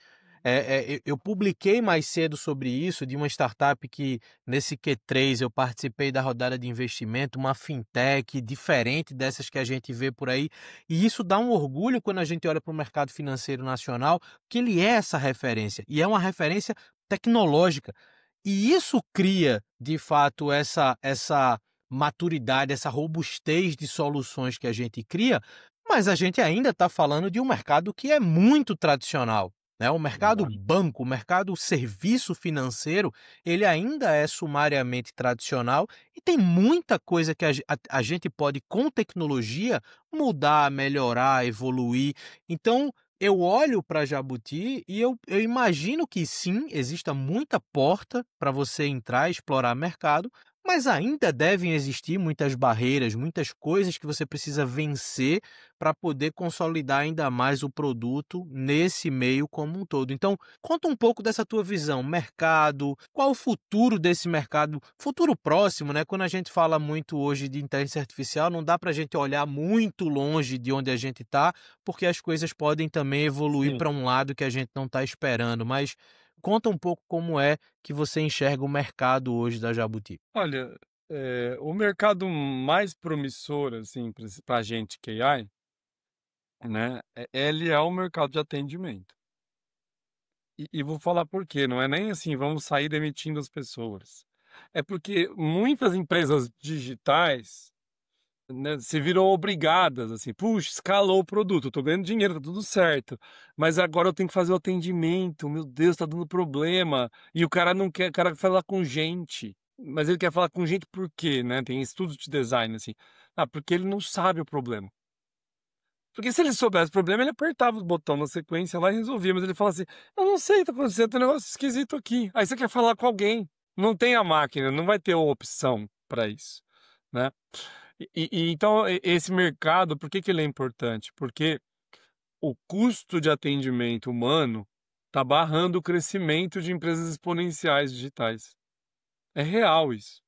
Eu publiquei mais cedo sobre isso, de uma startup que nesse Q3 eu participei da rodada de investimento, uma fintech diferente dessas que a gente vê por aí. E isso dá um orgulho quando a gente olha para o mercado financeiro nacional, que ele é essa referência, e é uma referência tecnológica. E isso cria, de fato, essa maturidade, essa robustez de soluções que a gente cria, mas a gente ainda está falando de um mercado que é muito tradicional, né? O mercado Verdade. banco, o mercado serviço financeiro, ele ainda é sumariamente tradicional e tem muita coisa que a gente pode, com tecnologia, mudar, melhorar, evoluir. Então, eu olho para Jabuti e eu imagino que sim, exista muita porta para você entrar e explorar mercado, mas ainda devem existir muitas barreiras, muitas coisas que você precisa vencer para poder consolidar ainda mais o produto nesse meio como um todo. Então, conta um pouco dessa tua visão, mercado, qual o futuro desse mercado, futuro próximo, né? Quando a gente fala muito hoje de inteligência artificial, não dá para a gente olhar muito longe de onde a gente está, porque as coisas podem também evoluir Sim. para um lado que a gente não está esperando. Mas conta um pouco como é que você enxerga o mercado hoje da Jabuti. Olha, o mercado mais promissor, assim, pra gente que é AI, né, ele é o mercado de atendimento. E vou falar por quê, não é nem assim: "Vamos sair demitindo as pessoas". É porque muitas empresas digitais, né, se viram obrigadas, assim, puxa, escalou o produto, eu tô ganhando dinheiro, tá tudo certo, mas agora eu tenho que fazer o atendimento, meu Deus, tá dando problema, e o cara não quer, o cara quer falar com gente, mas ele quer falar com gente por quê, né? Tem estudos de design, assim, porque ele não sabe o problema. Porque se ele soubesse o problema, ele apertava os botões na sequência lá e resolvia, mas ele fala assim, eu não sei, tá acontecendo, tem um negócio esquisito aqui. Aí você quer falar com alguém, não tem a máquina, não vai ter opção para isso, né? Então, esse mercado, por que que ele é importante? Porque o custo de atendimento humano está barrando o crescimento de empresas exponenciais digitais. É real isso.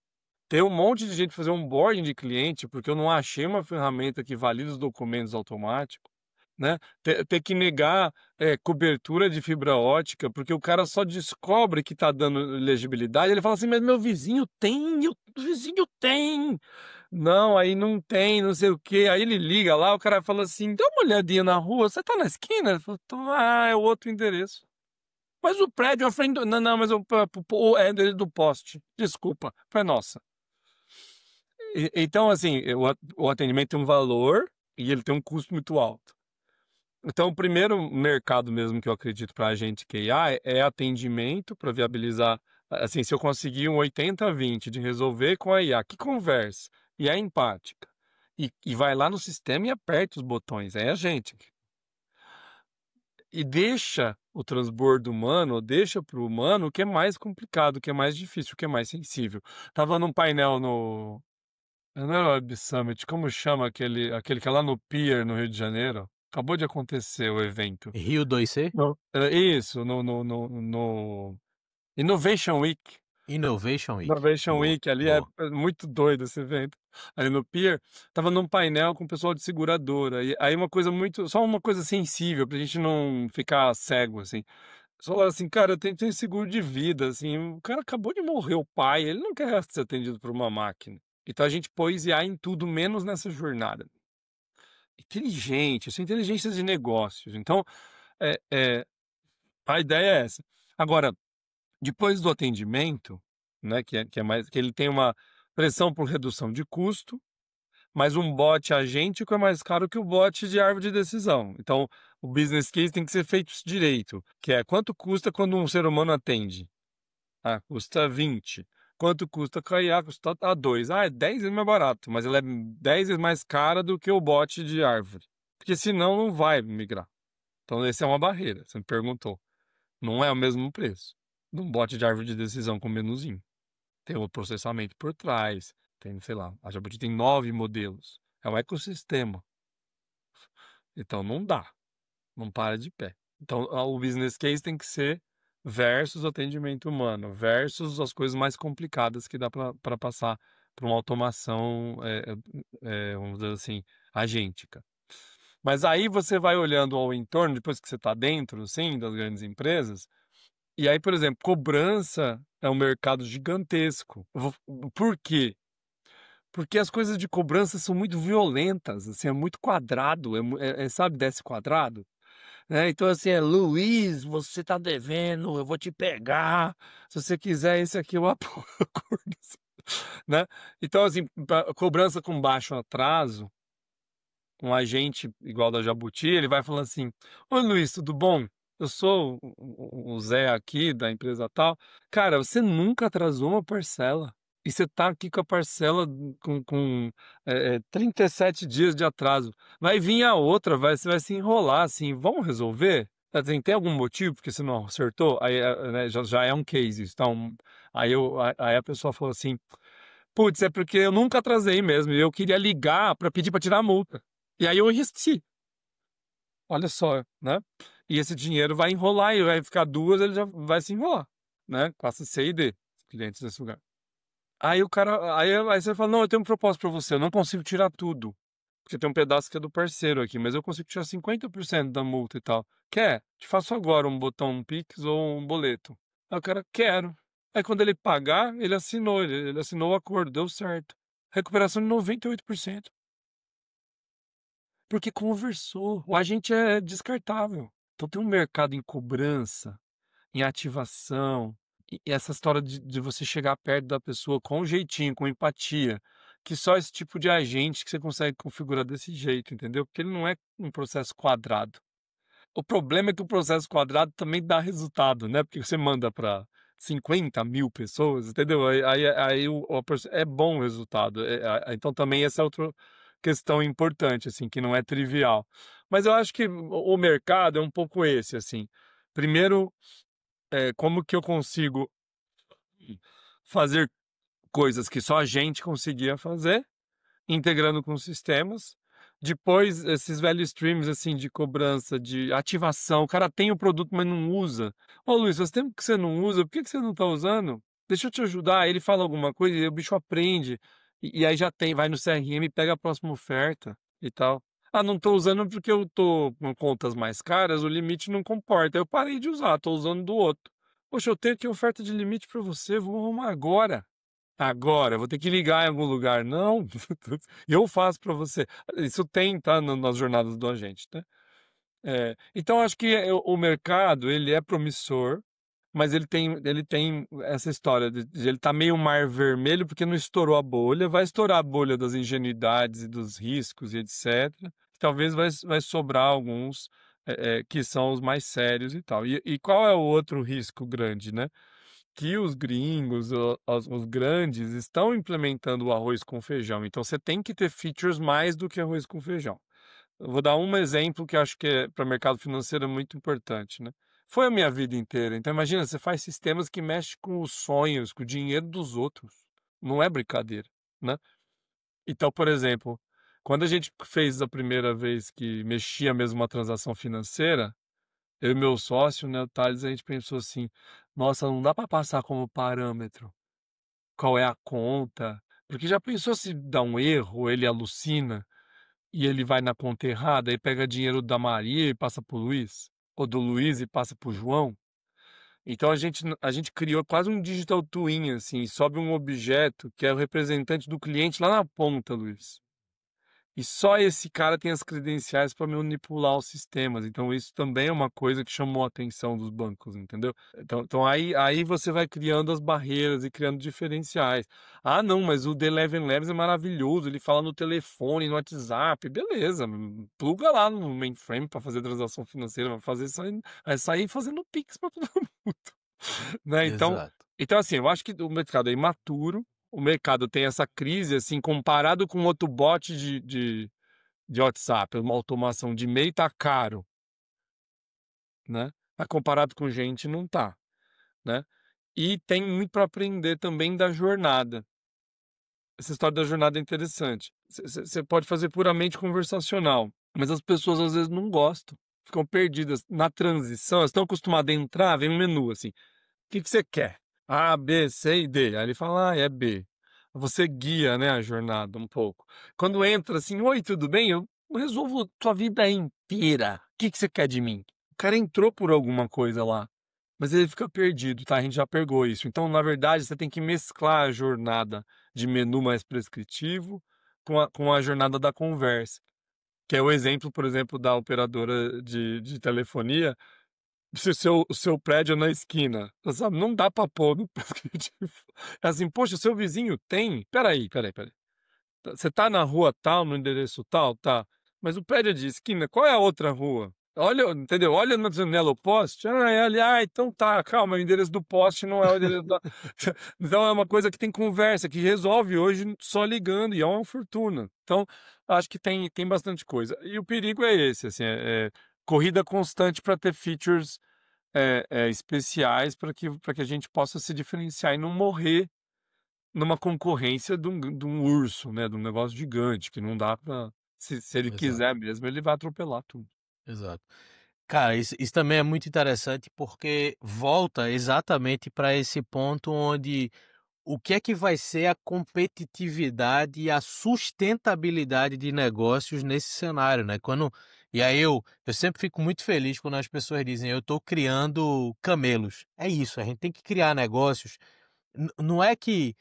Tem um monte de gente fazer um onboarding de cliente porque eu não achei uma ferramenta que valida os documentos automáticos, né? Ter que negar cobertura de fibra ótica porque o cara só descobre que está dando legibilidade. Ele fala assim, mas meu vizinho tem, o vizinho tem. Não, aí não tem, não sei o quê. Aí ele liga lá, o cara fala assim: dá uma olhadinha na rua, você tá na esquina? Ele falou: "Tô." Ah, é o outro endereço. Mas o prédio à frente do... Não, não, mas é o endereço do poste. Desculpa, foi nossa. Então, assim, o atendimento tem um valor e ele tem um custo muito alto. Então, o primeiro mercado mesmo que eu acredito para a gente que é IA é atendimento para viabilizar. Assim, se eu conseguir um 80-20 de resolver com a IA, que conversa e é empática, e vai lá no sistema e aperta os botões, é a gente. E deixa o transbordo humano, deixa para o humano o que é mais complicado, o que é mais difícil, o que é mais sensível. Tava num painel no. Não era o Web Summit, como chama aquele que é lá no Pier, no Rio de Janeiro? Acabou de acontecer o evento. Rio 2C? No, isso, no Innovation Week. Innovation Week. Innovation Boa, Week, ali é boa. muito doido esse evento. Ali no Pier, tava num painel com o pessoal de seguradora. E aí só uma coisa sensível, pra gente não ficar cego, assim. Só falaram assim, cara, tem seguro de vida, assim, o cara acabou de morrer, o pai, ele não quer ser atendido por uma máquina. Então a gente pôs IA em tudo, menos nessa jornada. Inteligente, isso é inteligência de negócios. Então, é, é, a ideia é essa. Agora, depois do atendimento, né, que é mais, que ele tem uma pressão por redução de custo, mas um bot agêntico é mais caro que o bot de árvore de decisão. Então, o business case tem que ser feito direito, que é quanto custa quando um ser humano atende? Ah, custa 20. Quanto custa com a IA? Custa a 2. Ah, é 10 vezes mais barato, mas ela é 10 vezes mais cara do que o bot de árvore. Porque senão não vai migrar. Então, essa é uma barreira. Você me perguntou. Não é o mesmo preço de um bot de árvore de decisão com menuzinho. Tem o processamento por trás. Tem, sei lá, a Jabuti tem 9 modelos. É um ecossistema. Então, não dá. Não para de pé. Então, o business case tem que ser versus o atendimento humano, versus as coisas mais complicadas que dá para passar para uma automação, vamos dizer assim, agêntica. Mas aí você vai olhando ao entorno, depois que você está dentro, sim, das grandes empresas, e aí, por exemplo, cobrança é um mercado gigantesco. Por quê? Porque as coisas de cobrança são muito violentas, assim, é muito quadrado, sabe, desce quadrado? Né? Então, assim, Luiz, você tá devendo, eu vou te pegar. Se você quiser esse aqui, eu apoio. Né? Então, assim, cobrança com baixo atraso, um agente igual da Jabuti, ele vai falando assim: oi, Luiz, tudo bom? Eu sou o Zé aqui da empresa tal. Cara, você nunca atrasou uma parcela. E você tá aqui com a parcela com 37 dias de atraso. Vai vir a outra, você vai se enrolar assim. Vamos resolver? Tem algum motivo porque você não acertou? Aí, né, já é um case. Então, aí a pessoa falou assim: putz, é porque eu nunca atrasei mesmo. E eu queria ligar para pedir para tirar a multa. E aí eu enristi. Olha só, né? E esse dinheiro vai enrolar e vai ficar duas, ele já vai se enrolar, né? Classe C e D, os clientes desse lugar. Aí o cara, aí você fala, não, eu tenho um propósito para você, eu não consigo tirar tudo. Porque tem um pedaço que é do parceiro aqui, mas eu consigo tirar 50% da multa e tal. Quer? Te faço agora um botão, um Pix ou um boleto. Aí o cara, quero. Aí quando ele pagar, ele assinou, ele assinou o acordo, deu certo. Recuperação de 98%. Porque conversou. O agente é descartável. Então tem um mercado em cobrança, em ativação, e essa história de você chegar perto da pessoa com jeitinho, com empatia, que só esse tipo de agente que você consegue configurar desse jeito, entendeu? Porque ele não é um processo quadrado. O problema é que o processo quadrado também dá resultado, né, porque você manda para 50.000 pessoas, entendeu? Aí é bom o resultado, então também essa é outra questão importante, assim, que não é trivial. Mas eu acho que o mercado é um pouco esse, assim. Primeiro, como que eu consigo fazer coisas que só a gente conseguia fazer, integrando com sistemas. Depois, esses velhos streams, assim, de cobrança, de ativação. O cara tem o produto, mas não usa. Ô, Luiz, faz tempo que você não usa, por que você não tá usando? Deixa eu te ajudar. Aí ele fala alguma coisa e o bicho aprende. E aí já tem, vai no CRM e pega a próxima oferta e tal. Ah, não tô usando porque eu tô com contas mais caras, o limite não comporta. Eu parei de usar, tô usando do outro. Poxa, eu tenho aqui oferta de limite para você, vou arrumar agora. Agora, vou ter que ligar em algum lugar. Não, eu faço para você. Isso tem, tá, nas jornadas do agente, né? Então acho que o mercado, ele é promissor, mas ele tem essa história de ele tá meio mar vermelho porque não estourou a bolha, vai estourar a bolha das ingenuidades e dos riscos e etc. Talvez vai sobrar alguns que são os mais sérios e tal. E qual é o outro risco grande, né? Que os gringos, os grandes, estão implementando o arroz com feijão. Então você tem que ter features mais do que arroz com feijão. Eu vou dar um exemplo que eu acho que para o mercado financeiro é muito importante, né? Foi a minha vida inteira. Então imagina, você faz sistemas que mexem com os sonhos, com o dinheiro dos outros. Não é brincadeira, né? Então, por exemplo, quando a gente fez a primeira vez que mexia mesmo uma transação financeira, eu e meu sócio, né, o Thales, a gente pensou assim: nossa, não dá para passar como parâmetro qual é a conta, porque já pensou se dá um erro, ele alucina e ele vai na conta errada e pega dinheiro da Maria e passa para o Luiz, ou do Luiz e passa para o João? Então a gente criou quase um digital twin, assim, sobe um objeto que é o representante do cliente lá na ponta, Luiz. E só esse cara tem as credenciais para manipular os sistemas. Então, isso também é uma coisa que chamou a atenção dos bancos, entendeu? Então aí você vai criando as barreiras e criando diferenciais. Ah, não, mas o The Eleven Labs é maravilhoso. Ele fala no telefone, no WhatsApp. Beleza, pluga lá no mainframe para fazer transação financeira, vai sair fazendo Pix para todo mundo. Né? Exato. Então, assim, eu acho que o mercado é imaturo, o mercado tem essa crise, assim, comparado com outro bot de WhatsApp, uma automação de e-mail tá caro, né? Mas comparado com gente, não tá, né? E tem muito para aprender também da jornada. Essa história da jornada é interessante. Você pode fazer puramente conversacional, mas as pessoas às vezes não gostam, ficam perdidas na transição, elas estão acostumadas a entrar, vem um menu assim. O que você quer? A, B, C e D. Aí ele fala, é B. Você guia, né, a jornada um pouco. Quando entra assim, oi, tudo bem? Eu resolvo tua vida inteira. O que você quer de mim? O cara entrou por alguma coisa lá, mas ele fica perdido, tá? A gente já pegou isso. Então, na verdade, você tem que mesclar a jornada de menu mais prescritivo com a jornada da conversa. Que é o exemplo, por exemplo, da operadora de telefonia se o seu prédio é na esquina, sabe? Não dá pra pôr no prescritivo. É assim, poxa, seu vizinho tem? Peraí. Você tá na rua tal, no endereço tal, tá? Mas o prédio é de esquina, qual é a outra rua? Olha, entendeu? Olha na janela o poste. Ah, é ali. Ah, então tá, calma, o endereço do poste não é o endereço da. Então é uma coisa que tem conversa, que resolve hoje só ligando, e é uma fortuna. Então, acho que tem bastante coisa. E o perigo é esse, assim, corrida constante para ter features especiais para que a gente possa se diferenciar e não morrer numa concorrência de um urso, né? De um negócio gigante, que não dá para. Se ele Exato, quiser mesmo, ele vai atropelar tudo. exato. Cara, isso também é muito interessante porque volta exatamente para esse ponto onde o que é que vai ser a competitividade e a sustentabilidade de negócios nesse cenário, né? E aí eu sempre fico muito feliz quando as pessoas dizem eu estou criando camelos. É isso, a gente tem que criar negócios. Não é que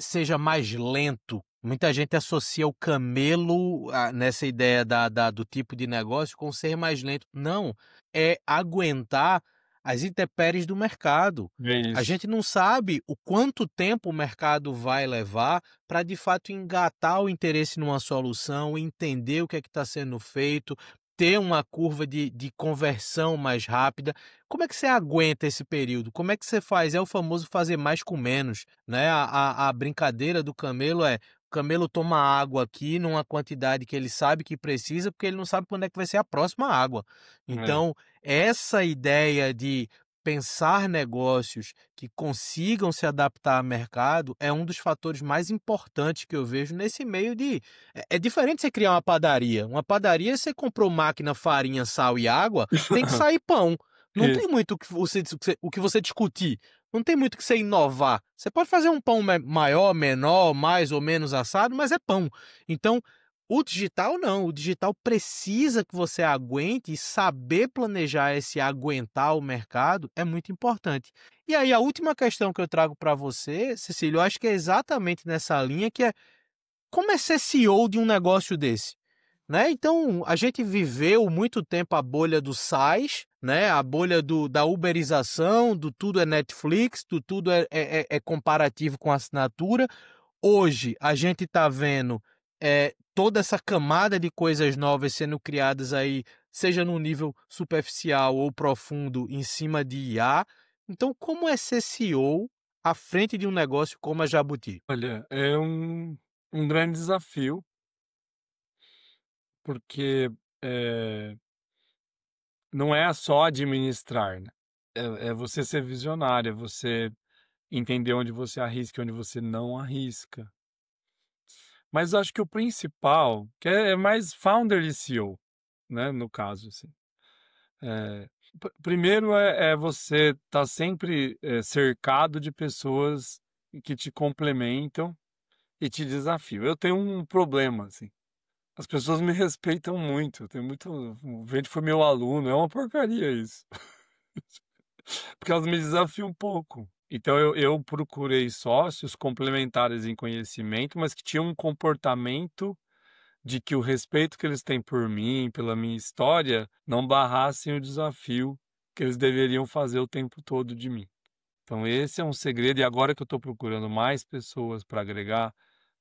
seja mais lento. Muita gente associa o camelo nessa ideia do tipo de negócio com ser mais lento. Não, é aguentar as intempéries do mercado. É A isso. gente não sabe o quanto tempo o mercado vai levar para de fato engatar o interesse numa solução, entender o que é que está sendo feito, ter uma curva de conversão mais rápida. Como é que você aguenta esse período? Como é que você faz? É o famoso fazer mais com menos, né? A brincadeira do camelo é: o camelo toma água aqui numa quantidade que ele sabe que precisa, porque ele não sabe quando é que vai ser a próxima água. É. Então, essa ideia de pensar negócios que consigam se adaptar ao mercado é um dos fatores mais importantes que eu vejo nesse meio de é diferente você criar uma padaria. Uma padaria, você comprou máquina, farinha, sal e água, tem que sair pão. Não tem Isso. muito o que você discutir. Não tem muito o que você inovar. Você pode fazer um pão maior, menor, mais ou menos assado, mas é pão. Então, o digital não. O digital precisa que você aguente, e saber planejar esse aguentar o mercado é muito importante. E aí, a última questão que eu trago para você, Cecília, eu acho que é exatamente nessa linha, que é: como é ser CEO de um negócio desse? Né? Então, a gente viveu muito tempo a bolha do SaaS, né? A bolha da uberização, do tudo é Netflix, do tudo é comparativo com assinatura. Hoje, a gente está vendo toda essa camada de coisas novas sendo criadas aí, seja no nível superficial ou profundo, em cima de IA. Então, como é ser CEO à frente de um negócio como a Jabuti? Olha, é um grande desafio, porque, eh, não é só administrar, né, é você ser visionário, é você entender onde você arrisca e onde você não arrisca. Mas eu acho que o principal, que é mais founder e CEO, né, no caso, assim. Eh, primeiro é você estar sempre, cercado de pessoas que te complementam e te desafiam. Eu tenho um problema, assim, as pessoas me respeitam muito, eu tenho muito o Vente foi meu aluno, é uma porcaria isso. Porque elas me desafiam um pouco. Então eu procurei sócios complementares em conhecimento, mas que tinham um comportamento de que o respeito que eles têm por mim, pela minha história, não barrassem o desafio que eles deveriam fazer o tempo todo de mim. Então esse é um segredo, e agora que eu estou procurando mais pessoas para agregar,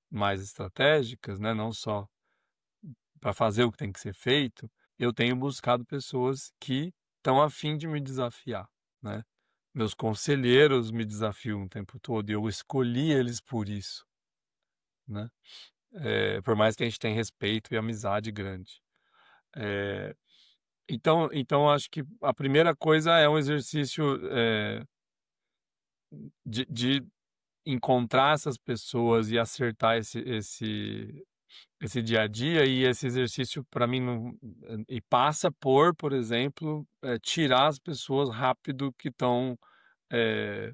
mais estratégicas, né, não só para fazer o que tem que ser feito, eu tenho buscado pessoas que estão a fim de me desafiar, né. Meus conselheiros me desafiam o tempo todo e eu escolhi eles por isso, né. Por mais que a gente tenha respeito e amizade grande. Eh, então acho que a primeira coisa é um exercício, de encontrar essas pessoas e acertar esse dia a dia, e esse exercício para mim não e passa por exemplo, tirar as pessoas rápido que estão, eh,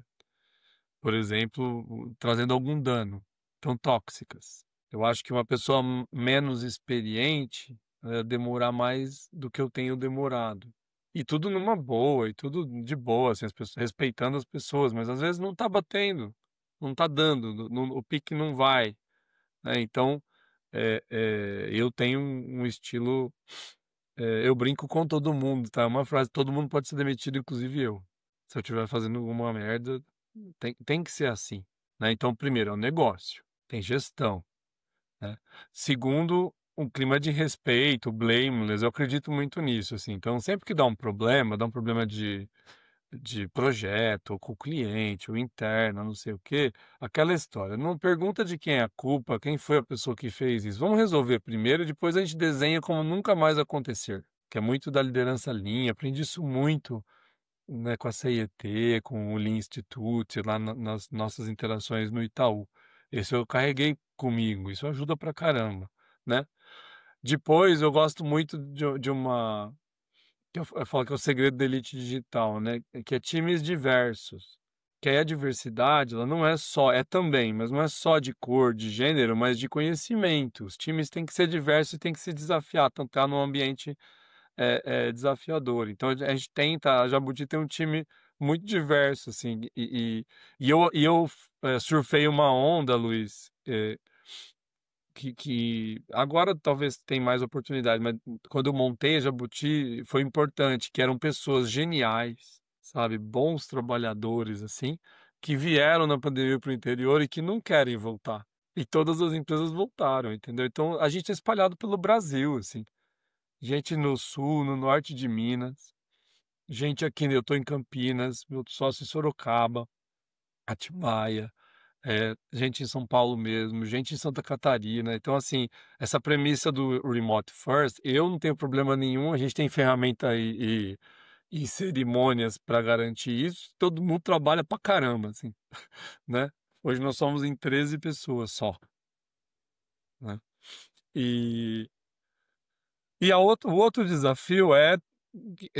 por exemplo, trazendo algum dano, tão tóxicas. Eu acho que uma pessoa menos experiente, demorar mais do que eu tenho demorado. E tudo numa boa, e tudo de boa, assim, as pessoas respeitando as pessoas, mas às vezes não tá batendo, não tá dando, o pique não vai, né, então, eu tenho um estilo, eu brinco com todo mundo, tá, é uma frase: "Todo mundo pode ser demitido, inclusive eu". Se eu estiver fazendo alguma merda, tem que ser assim, né. Então, primeiro, é um negócio, tem gestão, né. Segundo, um clima de respeito, blameless, eu acredito muito nisso, assim. Então, sempre que dá um problema de projeto, ou com o cliente, ou interno, não sei o quê, aquela história, não pergunta de quem é a culpa, quem foi a pessoa que fez isso. Vamos resolver primeiro, depois a gente desenha como nunca mais acontecer, que é muito da liderança Lean, aprendi isso muito, né, com a CIET, com o Lean Institute, lá nas nossas interações no Itaú. Isso eu carreguei comigo, isso ajuda pra caramba, né. Depois eu gosto muito de uma que eu falo que é o segredo da elite digital, né, que é times diversos. Que aí a diversidade, ela não é só é também, mas não é só de cor, de gênero, mas de conhecimento. Os times têm que ser diversos e têm que se desafiar, tanto tá num ambiente desafiador. Então a gente tenta a Jabuti tem um time muito diverso, assim, e eu surfei uma onda, Luiz, que agora talvez tem mais oportunidade, mas quando eu montei a Jabuti foi importante, que eram pessoas geniais, sabe, bons trabalhadores, assim, que vieram na pandemia para o interior e que não querem voltar. E todas as empresas voltaram, entendeu? Então a gente é espalhado pelo Brasil, assim. Gente no sul, no norte de Minas, gente aqui, eu estou em Campinas, meu sócio em Sorocaba, Atibaia, gente em São Paulo mesmo, gente em Santa Catarina. Então, assim, essa premissa do remote first, eu não tenho problema nenhum, a gente tem ferramenta e cerimônias para garantir isso, todo mundo trabalha pra caramba, assim, né. Hoje nós somos em 13 pessoas só, né. E o outro desafio é que,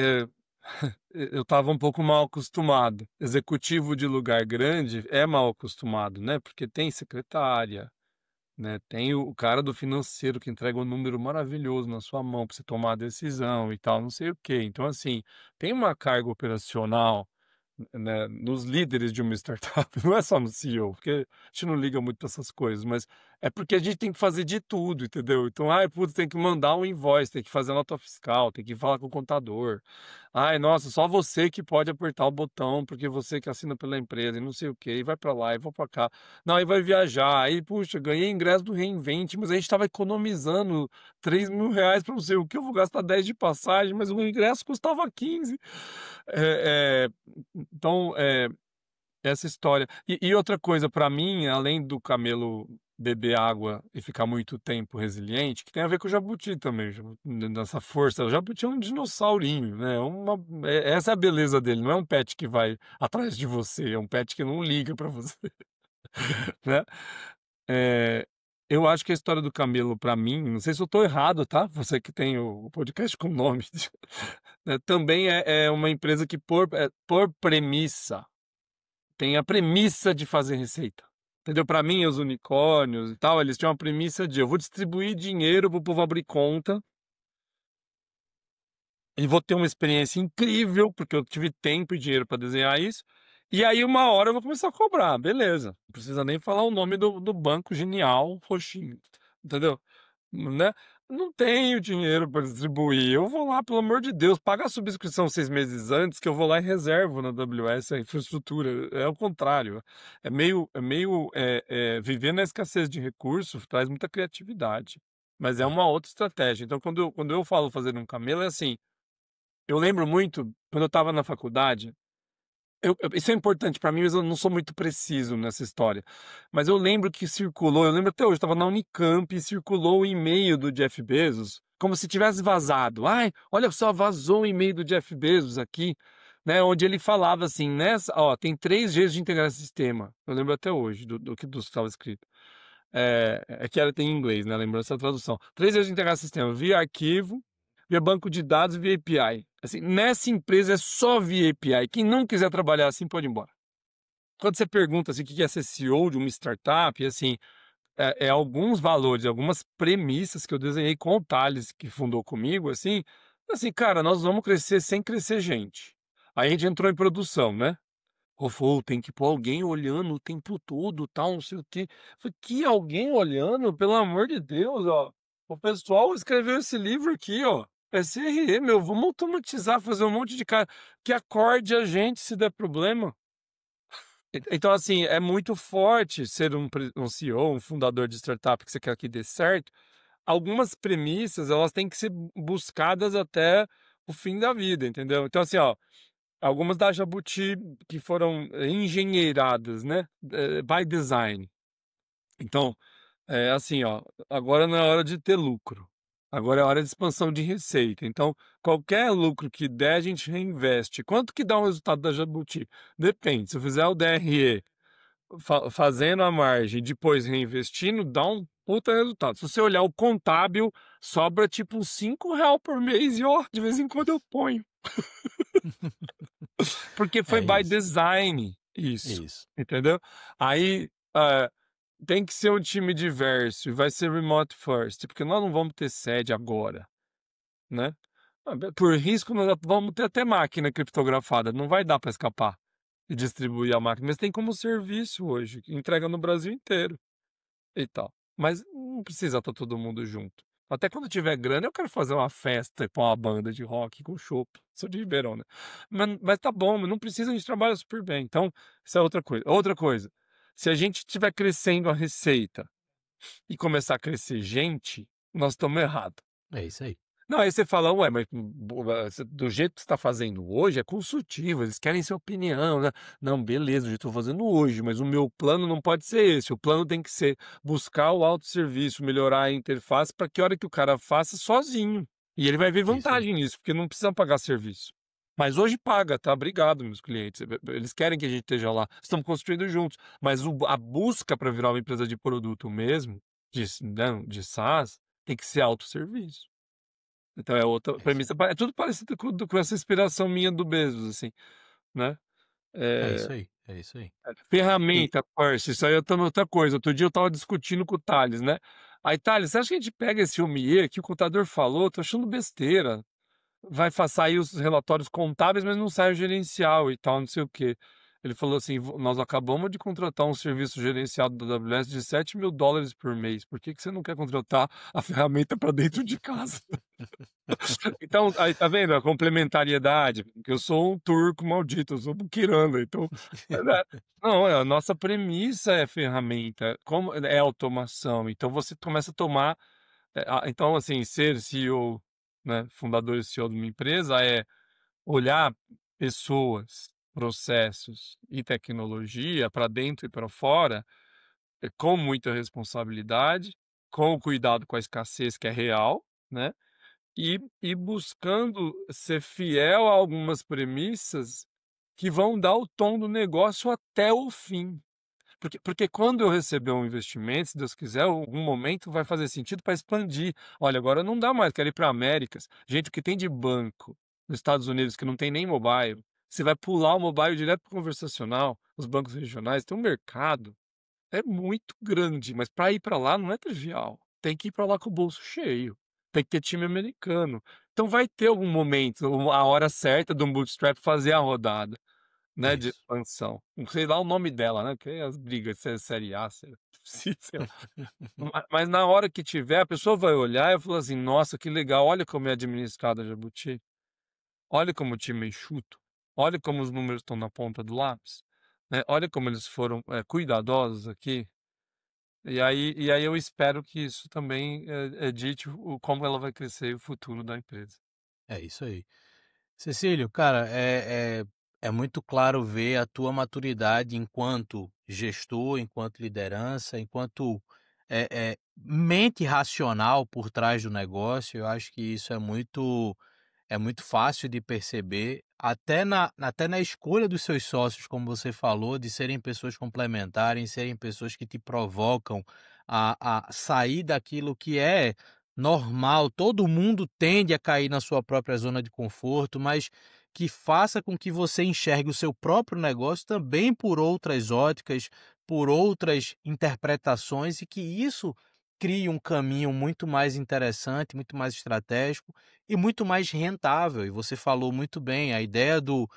eu estava um pouco mal acostumado. Executivo de lugar grande é mal acostumado, né, porque tem secretária, né, tem o cara do financeiro que entrega um número maravilhoso na sua mão para você tomar a decisão e tal, não sei o quê. Então, assim, tem uma carga operacional, né, nos líderes de uma startup, não é só no CEO, porque a gente não liga muito para essas coisas, mas é porque a gente tem que fazer de tudo, entendeu? Então, ai, putz, tem que mandar um invoice, tem que fazer a nota fiscal, tem que falar com o contador. Ai, nossa, só você que pode apertar o botão, porque você que assina pela empresa e não sei o quê, e vai para lá e vou para cá. Não, aí vai viajar, aí, puxa, ganhei ingresso do Reinvent, mas a gente estava economizando R$ 3.000 para não sei o que, eu vou gastar 10 de passagem, mas o ingresso custava 15. É, então, essa história. E outra coisa, para mim, além do camelo beber água e ficar muito tempo resiliente, que tem a ver com o jabuti também, nessa força. O jabuti é um dinossaurinho, né? Essa é a beleza dele, não é um pet que vai atrás de você, é um pet que não liga para você, né? É, eu acho que a história do camelo, para mim, não sei se eu estou errado, tá? Você que tem o podcast com nome, né, também é uma empresa que, por premissa, tem a premissa de fazer receita. Entendeu? Para mim, os unicórnios e tal, eles tinham a premissa de eu vou distribuir dinheiro para o povo abrir conta e vou ter uma experiência incrível, porque eu tive tempo e dinheiro para desenhar isso. E aí, uma hora eu vou começar a cobrar, beleza. Não precisa nem falar o nome do banco genial, roxinho. Entendeu? Né? Não tenho dinheiro para distribuir. Eu vou lá, pelo amor de Deus, paga a subscrição 6 meses antes, que eu vou lá e reservo na AWS a infraestrutura. É o contrário. Viver na escassez de recursos traz muita criatividade. Mas é uma outra estratégia. Então, quando eu falo fazer um camelo, é assim. Eu lembro muito, quando eu estava na faculdade, isso é importante para mim, mas eu não sou muito preciso nessa história. Mas eu lembro que circulou, eu lembro até hoje, eu estava na Unicamp e circulou o e-mail do Jeff Bezos, como se tivesse vazado. Ai, olha só, vazou o e-mail do Jeff Bezos aqui, né? Onde ele falava assim, ó, tem 3 jeitos de integrar esse sistema. Eu lembro até hoje do que estava escrito. É que era em inglês, né? Lembrando essa tradução. 3 jeitos de integrar esse sistema: via arquivo, via banco de dados, via API. Assim, nessa empresa é só via API. Quem não quiser trabalhar assim pode ir embora. Quando você pergunta assim, o que é ser CEO de uma startup, assim, alguns valores, algumas premissas que eu desenhei com o Thales, que fundou comigo, assim, cara, nós vamos crescer sem crescer gente. Aí a gente entrou em produção, né? Rofou, tem que pôr alguém olhando o tempo todo, tal, não sei o quê. Falei, que alguém olhando? Pelo amor de Deus, ó. O pessoal escreveu esse livro aqui, ó. SRE, meu, vamos automatizar, fazer um monte de cara que acorde a gente se der problema. Então, assim, é muito forte ser um CEO, um fundador de startup que você quer que dê certo. Algumas premissas, elas têm que ser buscadas até o fim da vida, entendeu? Então, assim, ó, algumas da Jabuti que foram engenheiradas, né, by design. Então, é assim, ó, agora não é hora de ter lucro. Agora é hora de expansão de receita. Então, qualquer lucro que der, a gente reinveste. Quanto que dá o resultado da Jabuti? Depende. Se eu fizer o DRE fazendo a margem, depois reinvestindo, dá um puta resultado. Se você olhar o contábil, sobra tipo uns R$ 5 por mês e, ó, de vez em quando eu ponho. Porque foi É by isso, design isso, isso. entendeu? Aí tem que ser um time diverso e vai ser remote first, porque nós não vamos ter sede agora, né? Por risco, nós vamos ter até máquina criptografada, não vai dar para escapar e distribuir a máquina, mas tem como serviço hoje, que entrega no Brasil inteiro e tal. Mas não precisa estar todo mundo junto. Até quando eu tiver grana, eu quero fazer uma festa com uma banda de rock com chopp. Sou de Ribeirão, né. Mas tá bom, mas não precisa, a gente trabalha super bem. Então, isso é outra coisa. Outra coisa, se a gente estiver crescendo a receita e começar a crescer gente, nós estamos errado. É isso aí. Não, aí você fala: "Ué, mas do jeito que você está fazendo hoje é consultivo, eles querem sua opinião, né". Não, beleza, do jeito que eu tô fazendo hoje, mas o meu plano não pode ser esse, o plano tem que ser buscar o autosserviço, melhorar a interface para que a hora que o cara faça sozinho, e ele vai ver Isso aí. vantagem nisso, porque não precisa pagar serviço. Mas hoje paga, tá, obrigado meus clientes, eles querem que a gente esteja lá, estamos construindo juntos, mas a busca para virar uma empresa de produto mesmo, de SaaS, tem que ser autosserviço. Então é outra É isso premissa, aí. é tudo parecido com essa inspiração minha do Bezos, assim, né. É Eh, isso aí. É isso aí. E ferramenta, parça, isso aí eu tô outra coisa, outro dia eu estava discutindo com o Thales, né. Aí: "Thales, você acha que a gente pega esse OMIE que o contador falou? Tô achando besteira. Vai sair os relatórios contábeis, mas não sai o gerencial e tal, não sei o quê". Ele falou assim: Nós acabamos de contratar um serviço gerenciado da AWS de $7.000 por mês, por que que você não quer contratar a ferramenta para dentro de casa?". Então, aí tá vendo a complementariedade? Porque eu sou um turco maldito, eu sou muquirana, então, né, não, a nossa premissa é ferramenta, como é automação, então você começa a tomar, então, assim, ser CEO, né, fundador e CEO de uma empresa é olhar pessoas, processos e tecnologia para dentro e para fora, com muita responsabilidade, com o cuidado com a escassez que é real, né, e buscando ser fiel a algumas premissas que vão dar o tom do negócio até o fim. Porque quando eu receber um investimento, se Deus quiser, algum momento vai fazer sentido para expandir. Olha, agora não dá mais, quero ir para Américas. Gente, o que tem de banco nos Estados Unidos que não tem nem mobile, você vai pular o mobile direto para o conversacional, os bancos regionais, tem um mercado, é muito grande, mas para ir para lá não é trivial. Tem que ir para lá com o bolso cheio. Tem que ter time americano. Então vai ter algum momento, a hora certa do Bootstrap fazer a rodada, é né, de isso. expansão. Não sei lá o nome dela, né, porque as brigas, se é série A, se é C, sei lá. Mas na hora que tiver, a pessoa vai olhar e falar assim: "Nossa, que legal, olha como é administrada a Jabuti. Olha como o time é enxuto. Olha como os números estão na ponta do lápis, né, olha como eles foram, cuidadosos aqui". E aí eu espero que isso também, dite o como ela vai crescer e o futuro da empresa. É isso aí. Cecílio, cara, é muito claro ver a tua maturidade enquanto gestor, enquanto liderança, enquanto mente racional por trás do negócio. Eu acho que isso é muito fácil de perceber, até na escolha dos seus sócios, como você falou, de serem pessoas complementares, serem pessoas que te provocam a sair daquilo que é normal. Todo mundo tende a cair na sua própria zona de conforto, mas que faça com que você enxergue o seu próprio negócio também por outras óticas, por outras interpretações, e que isso crie um caminho muito mais interessante, muito mais estratégico e muito mais rentável. E você falou muito bem, a ideia do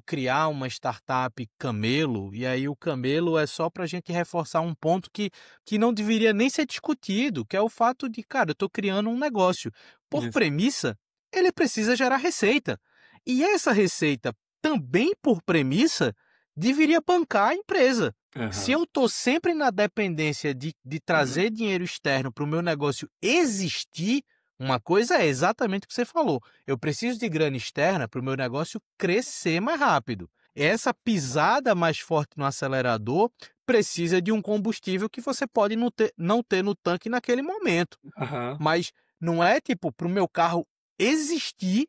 criar uma startup camelo, e aí o camelo é só para a gente reforçar um ponto que não deveria nem ser discutido, que é o fato de, cara, eu estou criando um negócio. Por Isso. premissa, ele precisa gerar receita. E essa receita, também por premissa, deveria bancar a empresa. Se Aham. eu estou sempre na dependência de trazer dinheiro externo para o meu negócio existir, uma coisa é exatamente o que você falou. Eu preciso de grana externa para o meu negócio crescer mais rápido. Essa pisada mais forte no acelerador precisa de um combustível que você pode não ter no tanque naquele momento. Aham. Mas não é tipo, para o meu carro existir,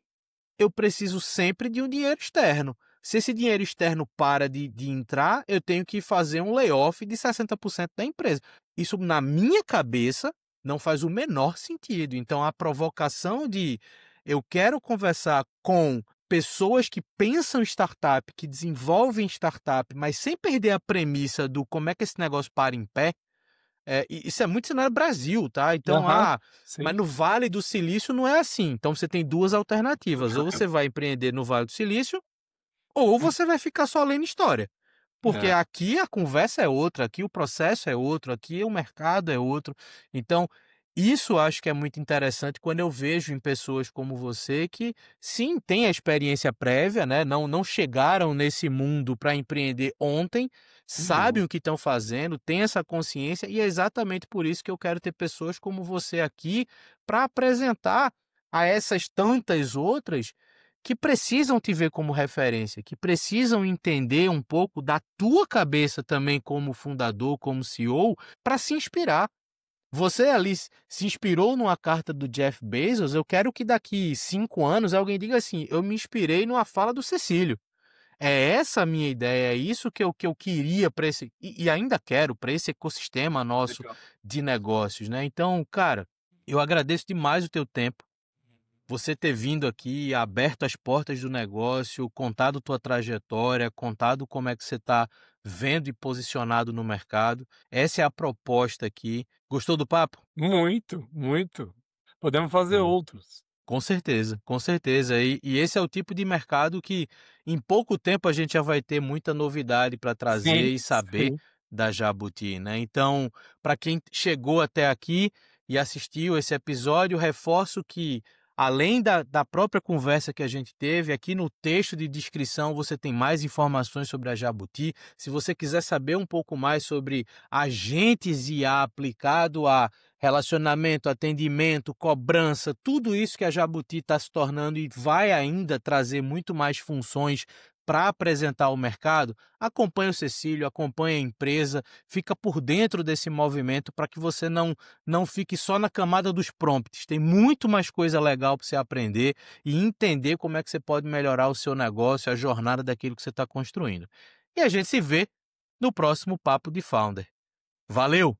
eu preciso sempre de um dinheiro externo. Se esse dinheiro externo para de entrar, eu tenho que fazer um layoff de 60% da empresa. Isso, na minha cabeça, não faz o menor sentido. Então, a provocação de eu quero conversar com pessoas que pensam startup, que desenvolvem startup, mas sem perder a premissa do como é que esse negócio para em pé, isso é muito cenário Brasil, tá? Então, Aham. mas Sim. no Vale do Silício não é assim. Então você tem duas alternativas: ou você vai empreender no Vale do Silício, ou você vai ficar só lendo história. Porque É. aqui a conversa é outra, aqui o processo é outro, aqui o mercado é outro. Então, Isso eu acho que é muito interessante quando eu vejo em pessoas como você que, sim, têm a experiência prévia, né, não chegaram nesse mundo para empreender ontem, sabem Uhum. o que estão fazendo, têm essa consciência e é exatamente por isso que eu quero ter pessoas como você aqui para apresentar a essas tantas outras que precisam te ver como referência, que precisam entender um pouco da tua cabeça também como fundador, como CEO, para se inspirar. Você ali se inspirou numa carta do Jeff Bezos, eu quero que daqui 5 anos alguém diga assim: "Eu me inspirei numa fala do Cecílio". É essa a minha ideia, é isso que eu queria para esse e ainda quero para esse ecossistema nosso Legal. de negócios, né. Então, cara, eu agradeço demais o teu tempo. Você ter vindo aqui, aberto as portas do negócio, contado tua trajetória, contado como é que você está vendo e posicionado no mercado. Essa é a proposta aqui. Gostou do papo? Muito, muito. Podemos fazer Boa. outros. Com certeza, com certeza. E esse é o tipo de mercado que em pouco tempo a gente já vai ter muita novidade para trazer Sim, e saber sim. da Jabuti, né. Então, para quem chegou até aqui e assistiu esse episódio, reforço que, além da própria conversa que a gente teve, aqui no texto de descrição você tem mais informações sobre a Jabuti. Se você quiser saber um pouco mais sobre agentes IA aplicado a relacionamento, atendimento, cobrança, tudo isso que a Jabuti está se tornando e vai ainda trazer muito mais funções para apresentar ao mercado, acompanhe o Cecílio, acompanhe a empresa, fica por dentro desse movimento para que você não fique só na camada dos prompts. Tem muito mais coisa legal para você aprender e entender como é que você pode melhorar o seu negócio, a jornada daquilo que você está construindo. E a gente se vê no próximo Papo de Founder. Valeu!